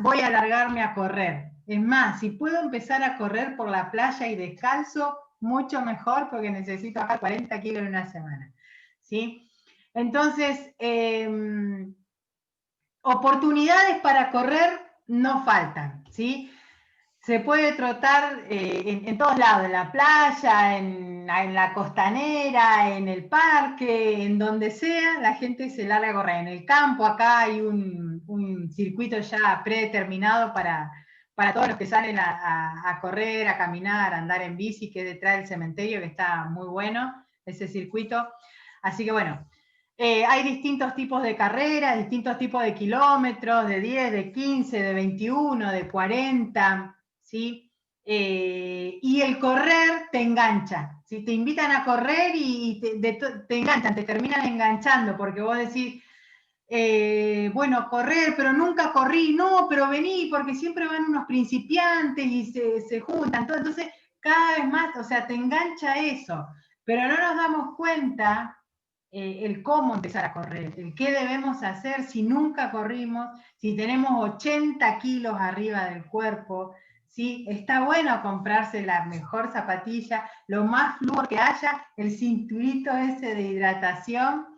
voy a largarme a correr. Es más, si puedo empezar a correr por la playa y descalzo, mucho mejor, porque necesito bajar 40 kilos en una semana, ¿sí? Entonces, oportunidades para correr no faltan, ¿sí? Se puede trotar en todos lados, en la playa, en la costanera, en el parque, en donde sea, la gente se larga a correr. En el campo, acá hay un circuito ya predeterminado para todos los que salen a correr, a caminar, a andar en bici, que es detrás del cementerio, que está muy bueno ese circuito. Así que bueno, hay distintos tipos de carreras, distintos tipos de kilómetros, de 10, de 15, de 21, de 40, ¿sí? Y el correr te engancha, ¿sí? Te invitan a correr y te enganchan, te terminan enganchando, porque vos decís, bueno, correr, pero nunca corrí, no, pero vení, porque siempre van unos principiantes y se juntan, todo, entonces cada vez más, o sea, te engancha eso, pero no nos damos cuenta el cómo empezar a correr, el qué debemos hacer si nunca corrimos, si tenemos 80 kilos arriba del cuerpo, ¿sí? Está bueno comprarse la mejor zapatilla, lo más flúor que haya, el cinturito ese de hidratación,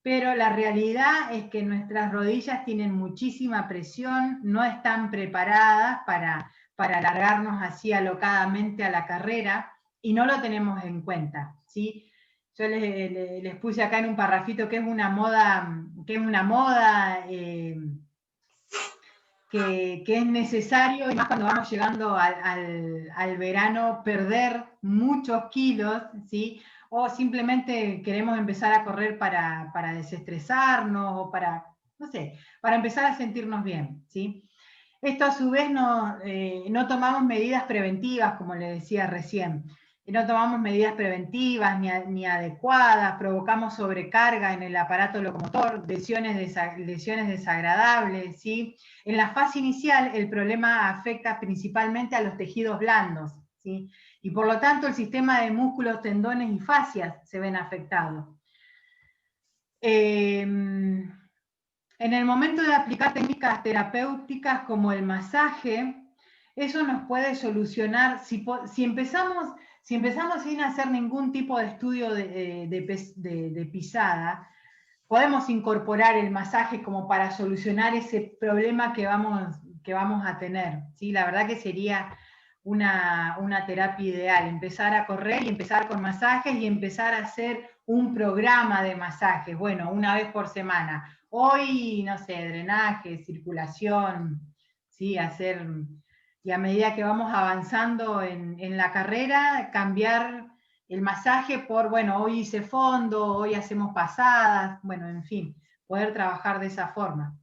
pero la realidad es que nuestras rodillas tienen muchísima presión, no están preparadas para alargarnos así alocadamente a la carrera, y no lo tenemos en cuenta, ¿sí? Yo les puse acá en un parrafito que es una moda, que es necesario, y más cuando vamos llegando al verano, perder muchos kilos, ¿sí? O simplemente queremos empezar a correr para desestresarnos, o para, no sé, para empezar a sentirnos bien, ¿sí? Esto a su vez no tomamos medidas preventivas, como le decía recién. No tomamos medidas preventivas ni adecuadas, provocamos sobrecarga en el aparato locomotor, lesiones desagradables, ¿sí? En la fase inicial el problema afecta principalmente a los tejidos blandos, ¿sí? Y por lo tanto el sistema de músculos, tendones y fascias se ven afectados. En el momento de aplicar técnicas terapéuticas como el masaje, eso nos puede solucionar, si empezamos sin hacer ningún tipo de estudio de pisada, podemos incorporar el masaje como para solucionar ese problema que vamos a tener, ¿sí? La verdad que sería una terapia ideal, empezar a correr y empezar con masajes y empezar a hacer un programa de masajes, bueno, una vez por semana. Hoy, no sé, drenaje, circulación, ¿sí? Y a medida que vamos avanzando en la carrera, cambiar el masaje por, bueno, hoy hice fondo, hoy hacemos pasadas, bueno, en fin, poder trabajar de esa forma.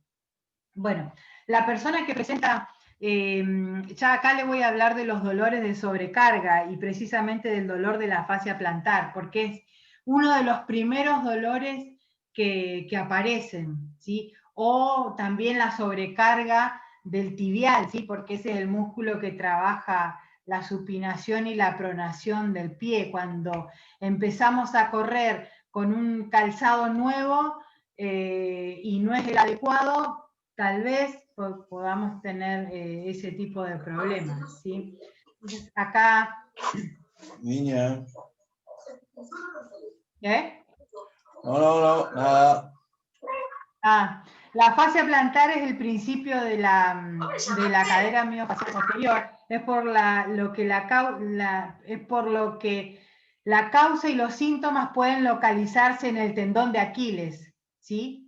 Bueno, la persona que presenta Ya acá le voy a hablar de los dolores de sobrecarga y precisamente del dolor de la fascia plantar, porque es uno de los primeros dolores que aparecen, ¿sí? O también la sobrecarga del tibial, ¿sí? Porque ese es el músculo que trabaja la supinación y la pronación del pie. Cuando empezamos a correr con un calzado nuevo y no es el adecuado, tal vez podamos tener ese tipo de problemas, ¿sí? Entonces, acá... Niña. ¿Eh? No, nada. La fascia plantar es el principio de la cadera miofacial posterior. Es por lo que la causa y los síntomas pueden localizarse en el tendón de Aquiles, ¿sí?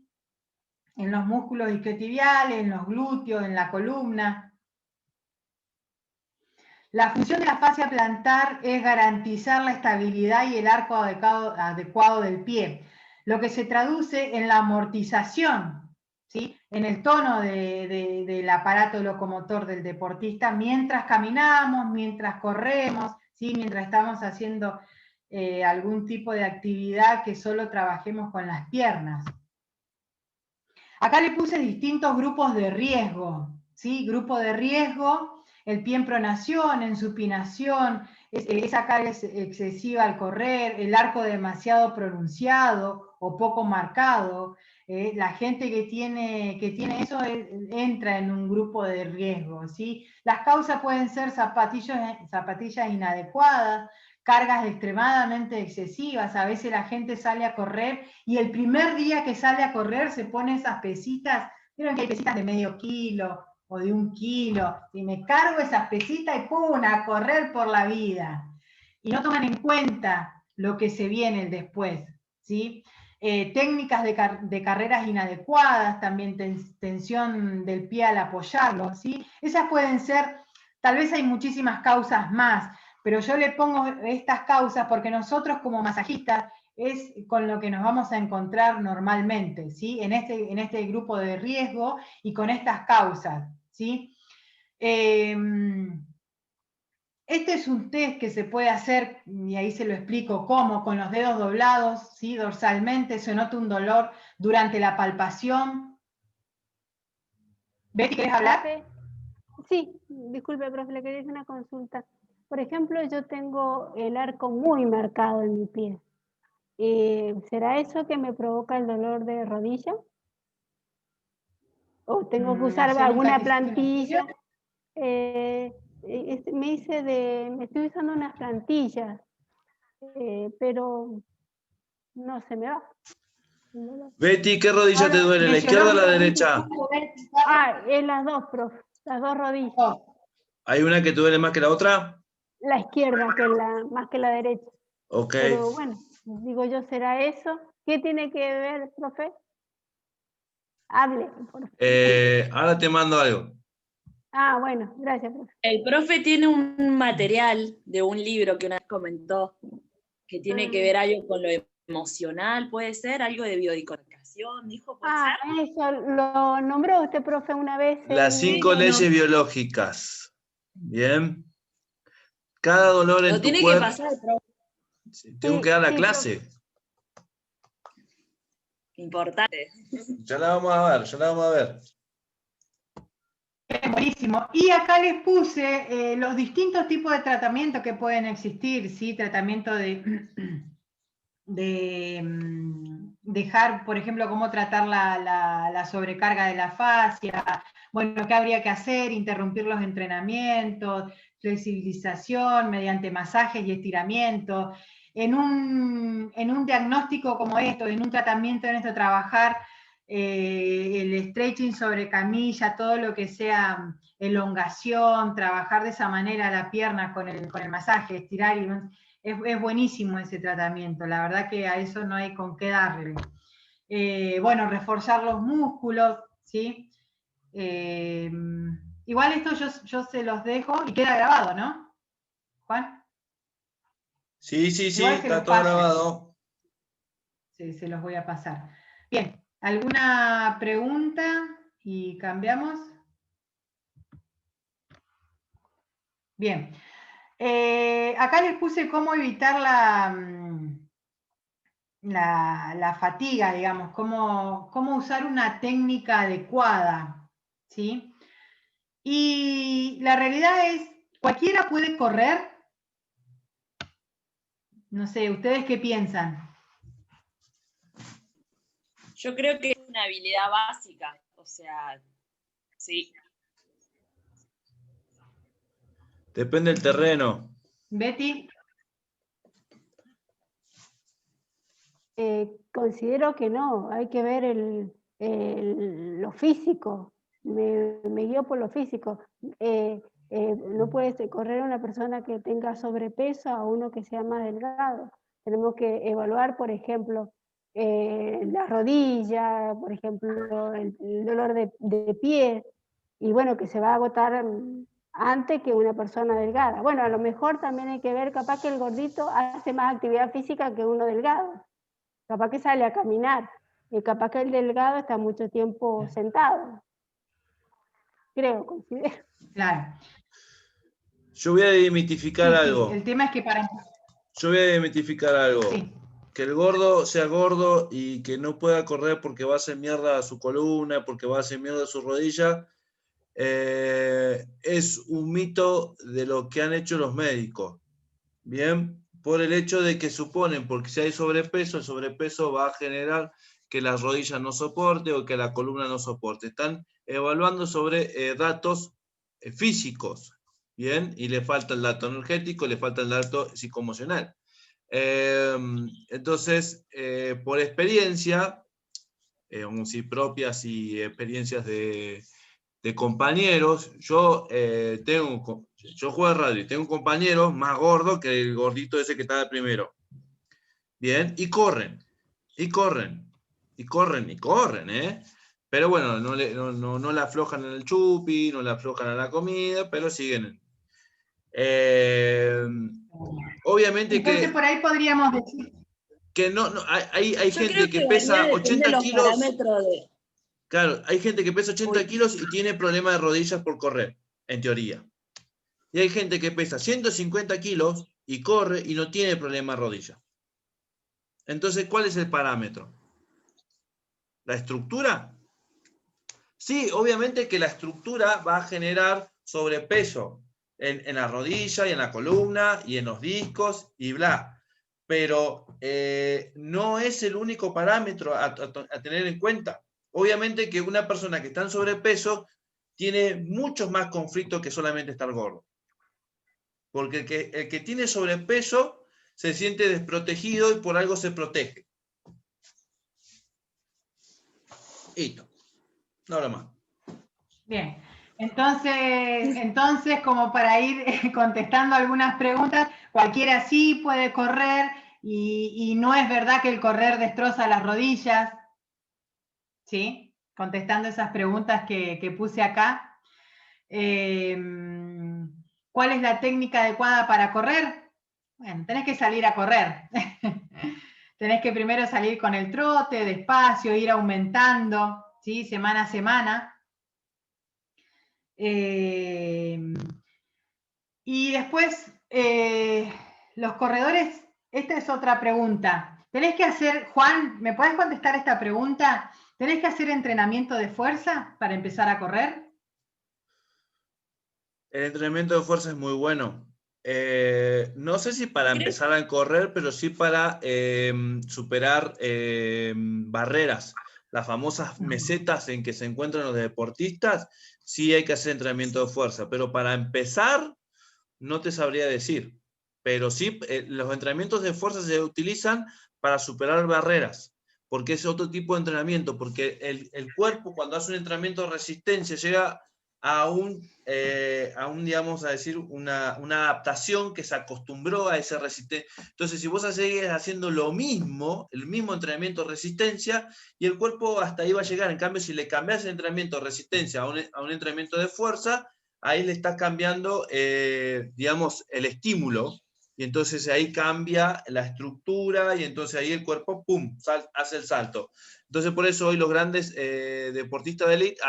En los músculos isquiotibiales, en los glúteos, en la columna. La función de la fascia plantar es garantizar la estabilidad y el arco adecuado del pie, lo que se traduce en la amortización, ¿sí? En el tono del aparato locomotor del deportista mientras caminamos, mientras corremos, ¿sí? Mientras estamos haciendo algún tipo de actividad que solo trabajemos con las piernas. Acá le puse distintos grupos de riesgo, ¿sí? Grupo de riesgo, el pie en pronación, en supinación, esa carga excesiva al correr, el arco demasiado pronunciado o poco marcado. La gente que tiene eso entra en un grupo de riesgo, ¿sí? Las causas pueden ser zapatillas inadecuadas, cargas extremadamente excesivas. A veces la gente sale a correr y el primer día que sale a correr se pone esas pesitas, vieron que hay pesitas de medio kilo o de 1 kilo, y me cargo esas pesitas y ¡pum! A correr por la vida. Y no toman en cuenta lo que se viene después, ¿sí? Técnicas de carreras inadecuadas, también tensión del pie al apoyarlo, ¿sí? Esas pueden ser, tal vez hay muchísimas causas más, pero yo le pongo estas causas porque nosotros como masajistas es con lo que nos vamos a encontrar normalmente, ¿sí? En este grupo de riesgo y con estas causas, ¿sí? Este es un test que se puede hacer, y ahí se lo explico cómo, con los dedos doblados, ¿sí? Dorsalmente, se nota un dolor durante la palpación. Betty, ¿querés hablar? Sí, disculpe, profe, le quería hacer una consulta. Por ejemplo, yo tengo el arco muy marcado en mi pie. ¿Será eso que me provoca el dolor de rodilla? ¿O tengo que usar alguna plantilla? Me estoy usando unas plantillas, pero no se me va. Betty, ¿qué rodilla te duele? ¿La izquierda o la derecha? En las dos, profe, las dos rodillas. ¿Hay una que te duele más que la otra? La izquierda, más que la derecha. Ok. Pero bueno, digo yo, ¿será eso? ¿Qué tiene que ver, profe? Hable, por favor. Ahora te mando algo. Bueno, gracias, profe. El profe tiene un material de un libro que una vez comentó que tiene que ver algo con lo emocional, puede ser, algo de biodecodificación, dijo, ¿puede ser? Eso lo nombró usted, profe, una vez. Las 5 leyes biológicas. Bien. Cada dolor en tu cuerpo. Pasar, profe. Tengo que dar la clase. Profe. Importante. Ya la vamos a ver. Buenísimo. Y acá les puse los distintos tipos de tratamientos que pueden existir, ¿sí? Tratamiento de dejar, por ejemplo, cómo tratar la sobrecarga de la fascia, bueno, qué habría que hacer, interrumpir los entrenamientos, flexibilización mediante masajes y estiramientos. En un diagnóstico como esto, en un tratamiento en esto, trabajar el stretching sobre camilla, todo lo que sea elongación, trabajar de esa manera la pierna con el masaje, estirar, es buenísimo ese tratamiento, la verdad que a eso no hay con qué darle. Bueno, reforzar los músculos, ¿sí? Igual esto yo se los dejo y queda grabado, ¿no? Juan. Sí, está todo grabado. Sí, se los voy a pasar. Bien, ¿alguna pregunta? Y cambiamos. Bien. Acá les puse cómo evitar la fatiga, digamos, cómo usar una técnica adecuada, ¿sí? Y la realidad es, ¿cualquiera puede correr? No sé, ¿ustedes qué piensan? Yo creo que es una habilidad básica, o sea, sí. Depende del terreno. Betty. Considero que no, hay que ver lo físico, me guío por lo físico. No puede correr una persona que tenga sobrepeso a uno que sea más delgado. Tenemos que evaluar, por ejemplo, la rodilla, por ejemplo, el dolor de pie, y bueno, que se va a agotar antes que una persona delgada. Bueno, a lo mejor también hay que ver, capaz que el gordito hace más actividad física que uno delgado. Capaz que sale a caminar, y capaz que el delgado está mucho tiempo sentado. Creo, considero. Claro. Yo voy a demitificar algo. Sí, el tema es que para... Yo voy a demitificar algo. Sí. Que el gordo sea gordo y que no pueda correr porque va a hacer mierda a su columna, porque va a hacer mierda a su rodilla, es un mito de lo que han hecho los médicos. Bien, por el hecho de que suponen, porque si hay sobrepeso, el sobrepeso va a generar que la rodilla no soporte o que la columna no soporte. Están evaluando sobre datos físicos, bien, y le falta el dato energético, le falta el dato psicoemocional. Entonces, por experiencia, sí, propias y experiencias de compañeros, yo juego a radio y tengo un compañero más gordo que el gordito ese que estaba primero. Bien, y corren, ¿eh? Pero bueno, no le aflojan en el chupi, no le aflojan a la comida, pero siguen. Obviamente entonces, que... por ahí podríamos decir... Que hay gente que pesa 80 kilos. Claro, hay gente que pesa 80 kilos y tiene problemas de rodillas por correr, en teoría. Y hay gente que pesa 150 kilos y corre y no tiene problema de rodilla. Entonces, ¿cuál es el parámetro? ¿La estructura? Sí, obviamente que la estructura va a generar sobrepeso en la rodilla y en la columna y en los discos y bla. Pero no es el único parámetro a tener en cuenta. Obviamente que una persona que está en sobrepeso tiene muchos más conflictos que solamente estar gordo. Porque el que tiene sobrepeso se siente desprotegido y por algo se protege. Listo. No hablo más. Bien. Entonces, como para ir contestando algunas preguntas, cualquiera sí puede correr y no es verdad que el correr destroza las rodillas. ¿Sí? Contestando esas preguntas que puse acá. ¿Cuál es la técnica adecuada para correr? Bueno, tenés que salir a correr. Tenés que primero salir con el trote, despacio, ir aumentando, ¿sí? Semana a semana. Y después, los corredores, esta es otra pregunta. Tenés que hacer, Juan, ¿me podés contestar esta pregunta? ¿Tenés que hacer entrenamiento de fuerza para empezar a correr? El entrenamiento de fuerza es muy bueno. No sé si para empezar a correr, pero sí para superar barreras. Las famosas mesetas en que se encuentran los deportistas, sí hay que hacer entrenamiento de fuerza. Pero para empezar, no te sabría decir. Pero sí, los entrenamientos de fuerza se utilizan para superar barreras. Porque es otro tipo de entrenamiento. Porque el cuerpo, cuando hace un entrenamiento de resistencia, llega a digamos, a decir, una adaptación que se acostumbró a esa resistencia. Entonces, si vos seguís haciendo el mismo entrenamiento de resistencia, y el cuerpo hasta ahí va a llegar. En cambio, si le cambias el entrenamiento de resistencia a un entrenamiento de fuerza, ahí le estás cambiando, digamos, el estímulo, y entonces ahí cambia la estructura, y entonces ahí el cuerpo, ¡pum!, hace el salto. Entonces, por eso hoy los grandes deportistas de élite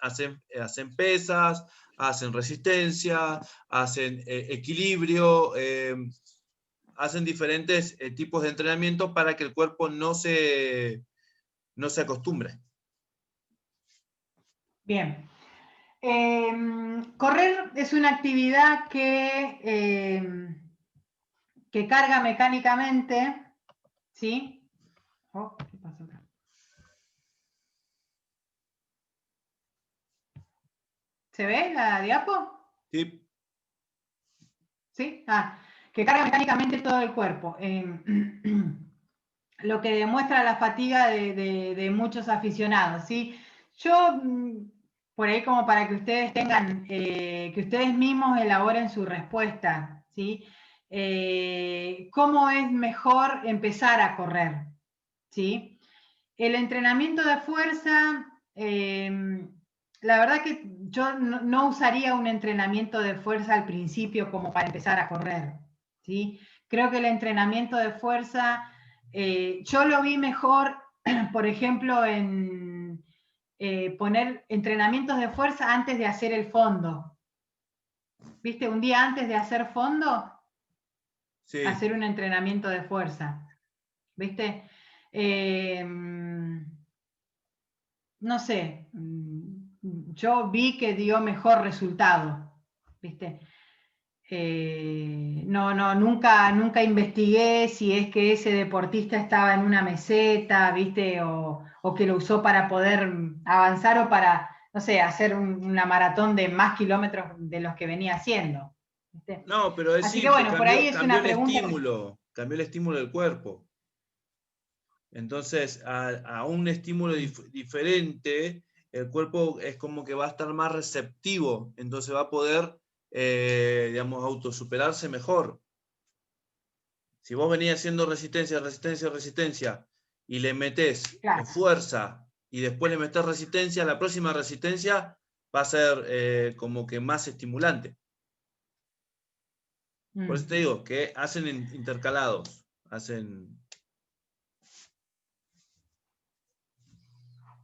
hacen pesas, hacen resistencia, hacen equilibrio, hacen diferentes tipos de entrenamiento para que el cuerpo no se acostumbre. Bien. Correr es una actividad que carga mecánicamente, ¿sí? Oh, ¿qué pasó acá? ¿Se ve la diapo? Sí. ¿Sí? Que carga mecánicamente todo el cuerpo. Lo que demuestra la fatiga de muchos aficionados, ¿sí? Yo, por ahí como para que ustedes tengan, que ustedes mismos elaboren su respuesta, ¿sí? ¿Cómo es mejor empezar a correr? ¿Sí? El entrenamiento de fuerza, la verdad que yo no usaría un entrenamiento de fuerza al principio como para empezar a correr, ¿sí? Creo que el entrenamiento de fuerza, yo lo vi mejor, por ejemplo, en poner entrenamientos de fuerza antes de hacer el fondo. ¿Viste? Un día antes de hacer fondo, Sí. hacer un entrenamiento de fuerza. ¿Viste? No sé, yo vi que dio mejor resultado, ¿viste? Nunca investigué si es que ese deportista estaba en una meseta, ¿viste? O que lo usó para poder avanzar o para, no sé, hacer una maratón de más kilómetros de los que venía haciendo, ¿viste? No, pero es Así simple, que bueno, por ahí es una pregunta. Cambió el estímulo del cuerpo. Entonces, a un estímulo diferente, el cuerpo es como que va a estar más receptivo, entonces va a poder, digamos, autosuperarse mejor. Si vos venís haciendo resistencia, y le metés fuerza, y después le metés resistencia, la próxima resistencia va a ser como que más estimulante. Por eso te digo, que hacen intercalados, hacen...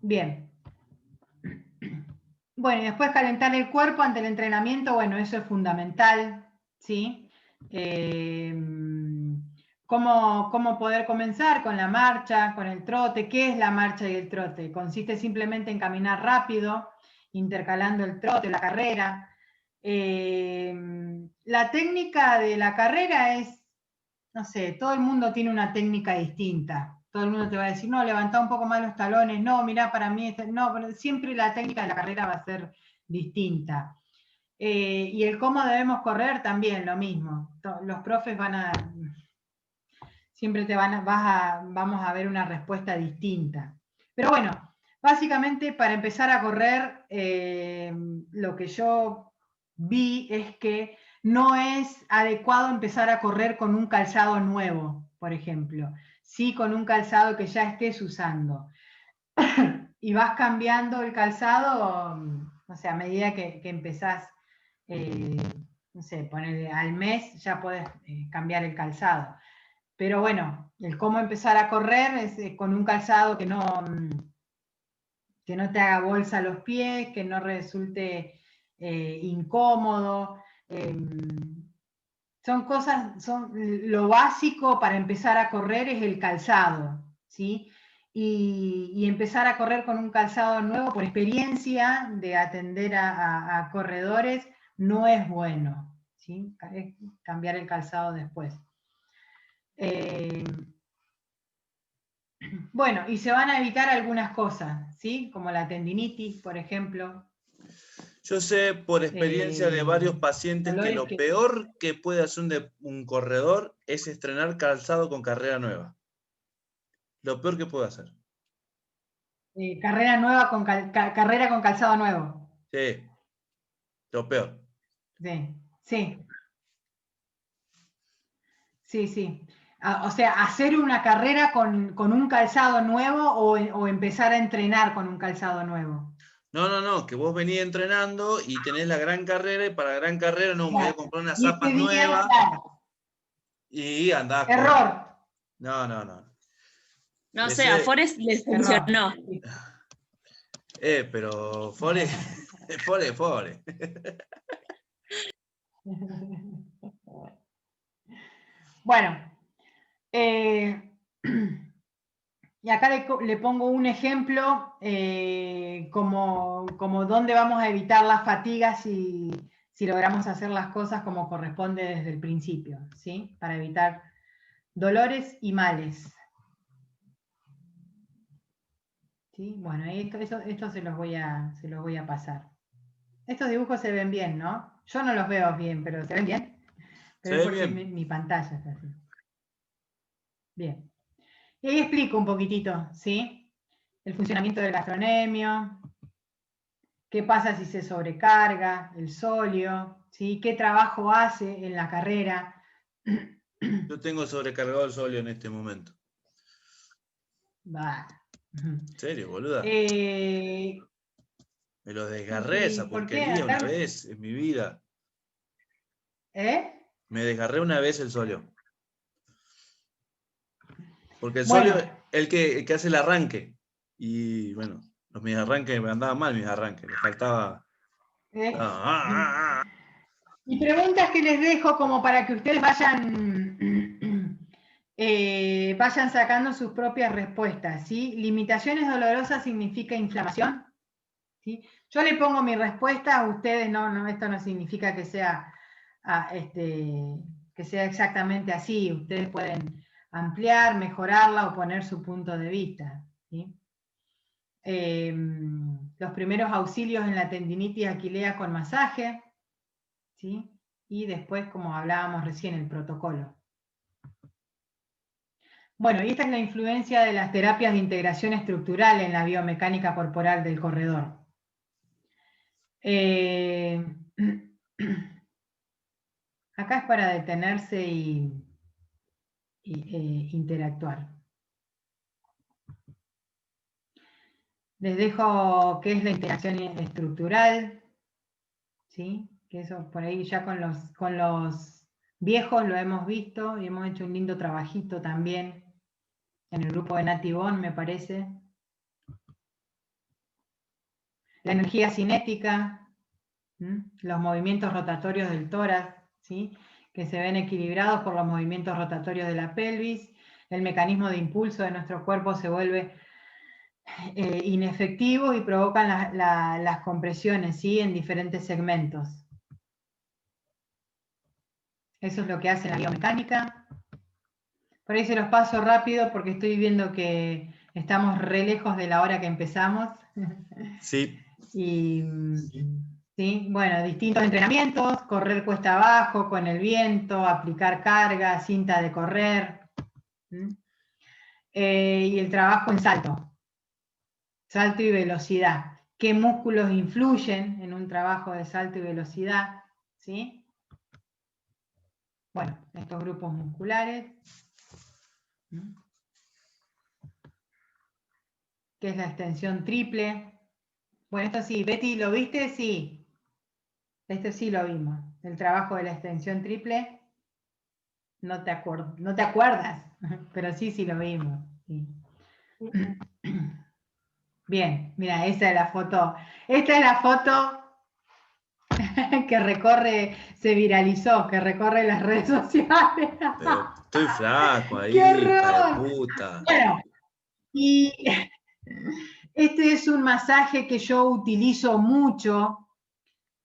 Bien. Bueno, y después calentar el cuerpo ante el entrenamiento, bueno, eso es fundamental, ¿sí? ¿Cómo poder comenzar con la marcha, con el trote? ¿Qué es la marcha y el trote? Consiste simplemente en caminar rápido, intercalando el trote, la carrera. La técnica de la carrera es, no sé, todo el mundo tiene una técnica distinta. Todo el mundo te va a decir, no, levantá un poco más los talones, no, mirá, para mí, no, pero siempre la técnica de la carrera va a ser distinta. Y el cómo debemos correr también, lo mismo. Los profes siempre vamos a ver una respuesta distinta. Pero bueno, básicamente para empezar a correr, lo que yo vi es que no es adecuado empezar a correr con un calzado nuevo, por ejemplo. Sí, con un calzado que ya estés usando. Y vas cambiando el calzado, o sea, a medida que empezás, no sé, ponerle al mes ya podés cambiar el calzado. Pero bueno, el cómo empezar a correr es con un calzado que no te haga bolsa a los pies, que no resulte incómodo. Lo básico para empezar a correr es el calzado, ¿sí? Y empezar a correr con un calzado nuevo, por experiencia de atender a corredores, no es bueno, ¿sí? Es cambiar el calzado después. Bueno, y se van a evitar algunas cosas, ¿sí? Como la tendinitis, por ejemplo. Yo sé por experiencia de varios pacientes que lo peor que puede hacer un corredor es estrenar calzado con carrera nueva. Lo peor que puede hacer. Carrera nueva carrera con calzado nuevo. Sí, lo peor. Sí. O sea, hacer una carrera con un calzado nuevo o empezar a entrenar con un calzado nuevo. No, que vos venís entrenando y tenés la gran carrera y para la gran carrera no, me voy a comprar unas zapas nuevas y andás. Error. No. No sé, a Forrest les funcionó. Pero Fore, Fore. Bueno, y acá le pongo un ejemplo como dónde vamos a evitar la fatiga si logramos hacer las cosas como corresponde desde el principio, ¿sí? Para evitar dolores y males. ¿Sí? Bueno, esto se los voy a pasar. Estos dibujos se ven bien, ¿no? Yo no los veo bien, pero ¿se ven bien? Pero es porque mi pantalla está así. Bien. Y ahí explico un poquitito, ¿sí? El funcionamiento del gastronemio, qué pasa si se sobrecarga, el solio, ¿sí? ¿Qué trabajo hace en la carrera? Yo tengo sobrecargado el solio en este momento. Va. ¿En serio, boluda? Me lo desgarré esa porquería una vez en mi vida. Me desgarré una vez el solio. Porque el solio es el que hace el arranque. Y bueno, mis arranques me andaban mal, mis arranques. Me faltaba. Y preguntas que les dejo como para que ustedes vayan sacando sus propias respuestas, ¿sí? ¿Limitaciones dolorosas significa inflamación? ¿Sí? Yo le pongo mi respuesta a ustedes, esto no significa que sea, que sea exactamente así, ustedes pueden ampliar, mejorarla o poner su punto de vista, ¿sí? Los primeros auxilios en la tendinitis aquilea con masaje, ¿sí? Y después, como hablábamos recién, el protocolo. Bueno, y esta es la influencia de las terapias de integración estructural en la biomecánica corporal del corredor. Acá es para detenerse y interactuar. Les dejo qué es la integración estructural, ¿sí? Que eso por ahí ya con los viejos lo hemos visto y hemos hecho un lindo trabajito también en el grupo de Natibón, me parece. La energía cinética, los movimientos rotatorios del tórax, ¿sí? Que se ven equilibrados por los movimientos rotatorios de la pelvis. El mecanismo de impulso de nuestro cuerpo se vuelve inefectivo y provocan las compresiones, ¿sí? En diferentes segmentos. Eso es lo que hace la biomecánica. Por ahí se los paso rápido porque estoy viendo que estamos re lejos de la hora que empezamos. Sí. Y, ¿sí? Bueno, distintos entrenamientos, correr cuesta abajo, con el viento, aplicar carga, cinta de correr. Y el trabajo en salto. Salto y velocidad. ¿Qué músculos influyen en un trabajo de salto y velocidad? ¿Sí? Bueno, estos grupos musculares. ¿Qué es la extensión triple? Bueno, esto sí, Betty, ¿lo viste? Sí. Esto sí lo vimos. El trabajo de la extensión triple. No te acuerdas, pero sí lo vimos. Sí. Bien, mira, esta es la foto. Esta es la foto que recorre, se viralizó, que recorre las redes sociales. Pero estoy flaco ahí, ¡Qué horror! hija de puta. Bueno, y este es un masaje que yo utilizo mucho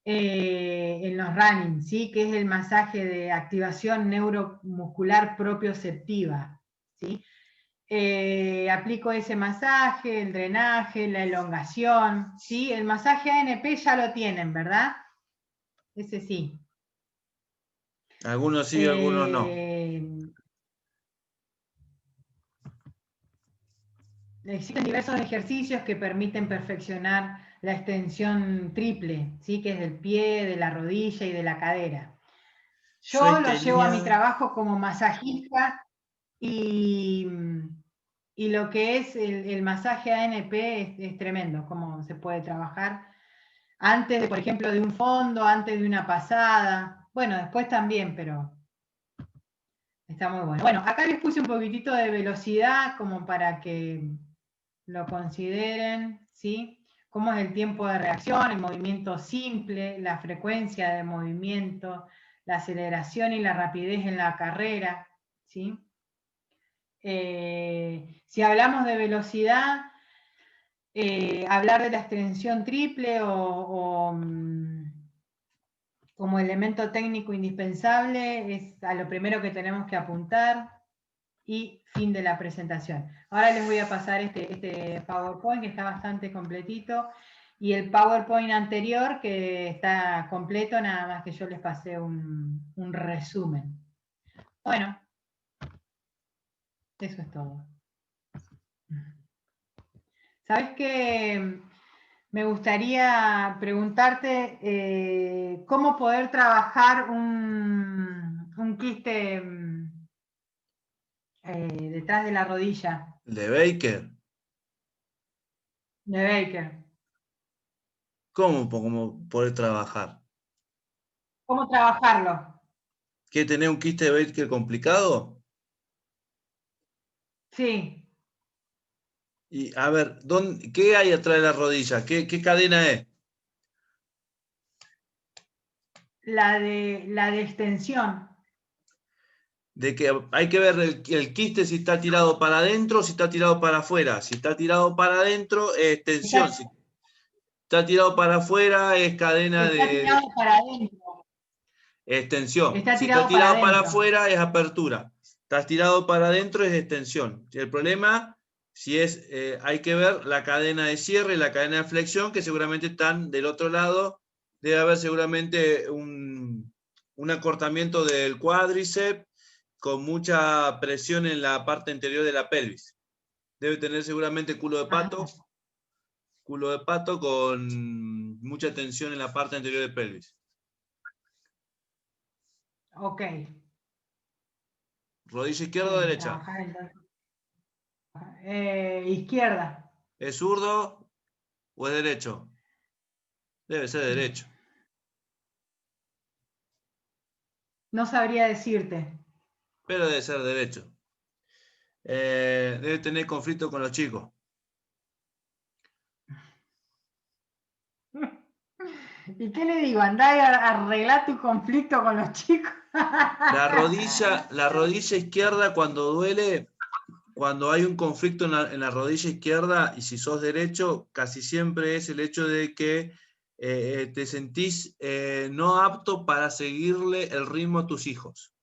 en los running, ¿sí? Que es el masaje de activación neuromuscular propioceptiva, ¿sí? Aplico ese masaje, el drenaje, la elongación, ¿sí? El masaje ANP ya lo tienen, ¿verdad? Ese sí. Algunos sí, algunos no. Existen diversos ejercicios que permiten perfeccionar la extensión triple, ¿sí? Que es del pie, de la rodilla y de la cadera. Yo lo llevo a mi trabajo como masajista y lo que es el masaje ANP es tremendo, cómo se puede trabajar antes, por ejemplo, de un fondo, antes de una pasada. Bueno, después también, pero está muy bueno. Bueno, acá les puse un poquitito de velocidad como para que lo consideren, ¿sí? cómo es el tiempo de reacción, el movimiento simple, la frecuencia de movimiento, la aceleración y la rapidez en la carrera, ¿sí? Si hablamos de velocidad, hablar de la extensión triple como elemento técnico indispensable es a lo primero que tenemos que apuntar, y fin de la presentación. Ahora les voy a pasar este PowerPoint que está bastante completito, y el PowerPoint anterior que está completo, nada más que yo les pasé un resumen. Bueno, eso es todo. ¿Sabes qué? Me gustaría preguntarte cómo poder trabajar un quiste detrás de la rodilla. ¿De Baker? De Baker. ¿Cómo poder trabajar? ¿Cómo trabajarlo? ¿Qué, tener un quiste de Baker complicado? Sí. Y a ver, ¿qué hay atrás de la rodilla? ¿Qué cadena es? La de extensión. De que hay que ver el quiste si está tirado para adentro o si está tirado para afuera. Si está tirado para adentro es extensión. Si está tirado para afuera es cadena Está tirado para adentro. extensión. Está Si tirado está tirado para adentro. afuera es apertura. Está tirado para adentro es extensión. El problema, si es, hay que ver la cadena de cierre y la cadena de flexión, que seguramente están del otro lado. Debe haber seguramente un acortamiento del cuádriceps con mucha presión en la parte anterior de la pelvis. Debe tener seguramente culo de pato con mucha tensión en la parte anterior de pelvis. Ok. ¿Rodilla izquierda o derecha? Izquierda. ¿Es zurdo o es derecho? Debe ser derecho. No sabría decirte. Pero debe ser derecho. Debe tener conflicto con los chicos. ¿Y qué le digo? Andá a arreglar tu conflicto con los chicos. La rodilla izquierda cuando duele, cuando hay un conflicto en la rodilla izquierda, y si sos derecho, casi siempre es el hecho de que te sentís no apto para seguirle el ritmo a tus hijos.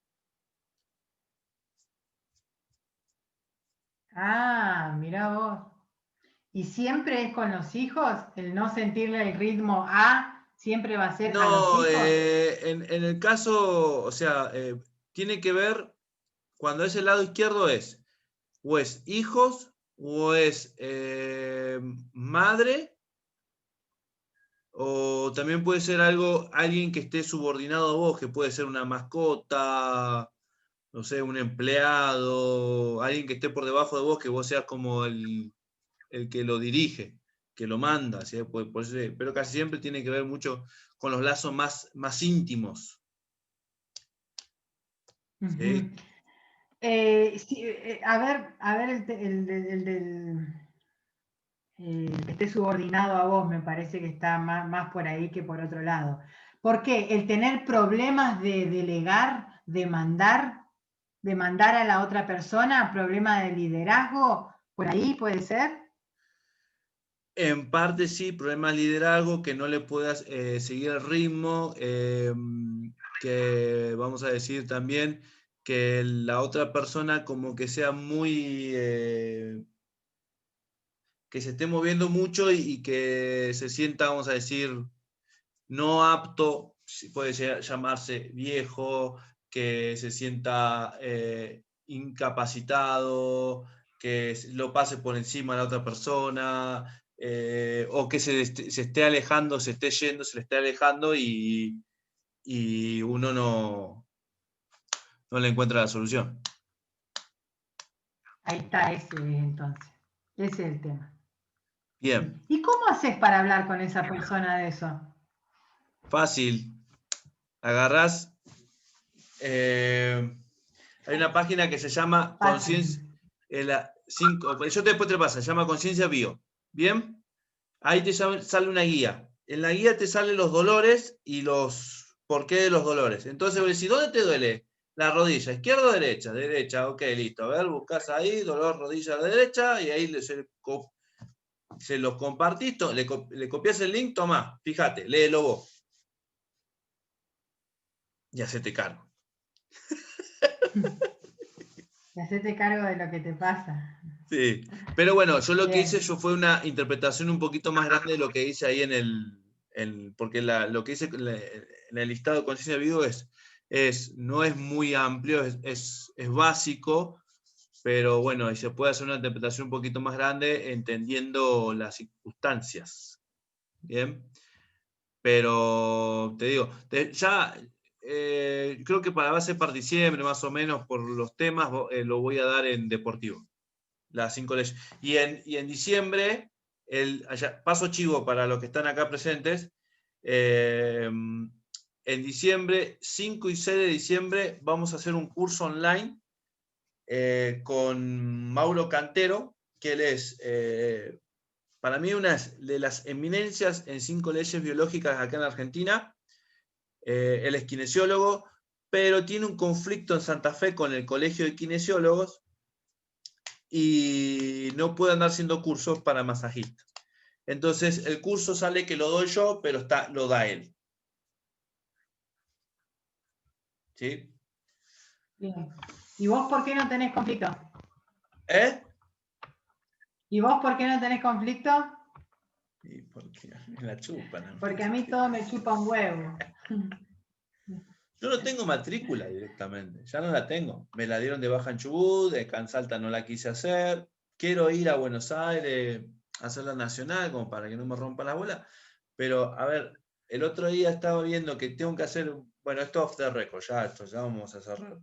Ah, mirá vos. ¿Y siempre es con los hijos? ¿El no sentirle el ritmo siempre va a ser a los hijos? En el caso, o sea, tiene que ver, cuando es el lado izquierdo o es hijos, o es madre, o también puede ser alguien que esté subordinado a vos, que puede ser una mascota, no sé, un empleado, alguien que esté por debajo de vos, que vos seas como el que lo dirige, que lo manda, ¿sí? Pero casi siempre tiene que ver mucho con los lazos más íntimos. ¿Sí? A ver el que esté subordinado a vos, me parece que está más por ahí que por otro lado. ¿Por qué? El tener problemas de delegar, de mandar a la otra persona, problema de liderazgo, por ahí puede ser. En parte sí, problema de liderazgo, que no le puedas seguir el ritmo, que vamos a decir también que la otra persona como que sea muy, que se esté moviendo mucho y que se sienta, vamos a decir, no apto, puede llamarse viejo, que se sienta incapacitado, que lo pase por encima de la otra persona, o que se esté alejando, se esté yendo, se le esté alejando y uno no le encuentra la solución. Ahí está, ese entonces. Ese es el tema. Bien. ¿Y cómo haces para hablar con esa persona de eso? Fácil. Agarrás. Hay una página que se llama Conciencia. Yo después te pasa, se llama Conciencia Bio. ¿Bien? ahí te sale una guía. En la guía te salen los dolores y los por qué de los dolores. Entonces vos decís, ¿dónde te duele? La rodilla, ¿izquierda o derecha? Derecha, ok, listo. A ver, buscas ahí, dolor, rodilla derecha, y ahí se los compartís, le copias el link, tomá, fíjate, léelo vos. Y hacete cargo. Y hacete cargo de lo que te pasa. Sí, pero bueno, yo lo que Bien. hice fue una interpretación un poquito más grande de lo que hice ahí porque lo que hice en el listado de conciencia de vivo no es muy amplio, es básico, pero bueno, y se puede hacer una interpretación un poquito más grande entendiendo las circunstancias. Bien, pero te digo, creo que va a ser para diciembre más o menos por los temas, lo voy a dar en deportivo. Las 5 leyes. Y en diciembre, paso chivo para los que están acá presentes, en diciembre, 5 y 6 de diciembre, vamos a hacer un curso online con Mauro Cantero, que él es, para mí, una de las eminencias en 5 leyes biológicas acá en Argentina. Él es kinesiólogo, pero tiene un conflicto en Santa Fe con el Colegio de Kinesiólogos, y no puede andar haciendo cursos para masajistas. Entonces, el curso sale que lo doy yo, pero lo da él. ¿Sí? Bien. ¿Y vos por qué no tenés conflicto? ¿Eh? ¿Y vos por qué no tenés conflicto? Y porque me la chupan. Porque a mí todo me chupa un huevo. Yo no tengo matrícula directamente, ya no la tengo. Me la dieron de baja en Chubut, acá en Salta no la quise hacer. Quiero ir a Buenos Aires a hacer la nacional, como para que no me rompan la bola. Pero, a ver, el otro día estaba viendo que tengo que hacer, bueno, esto off the record, ya vamos a cerrar.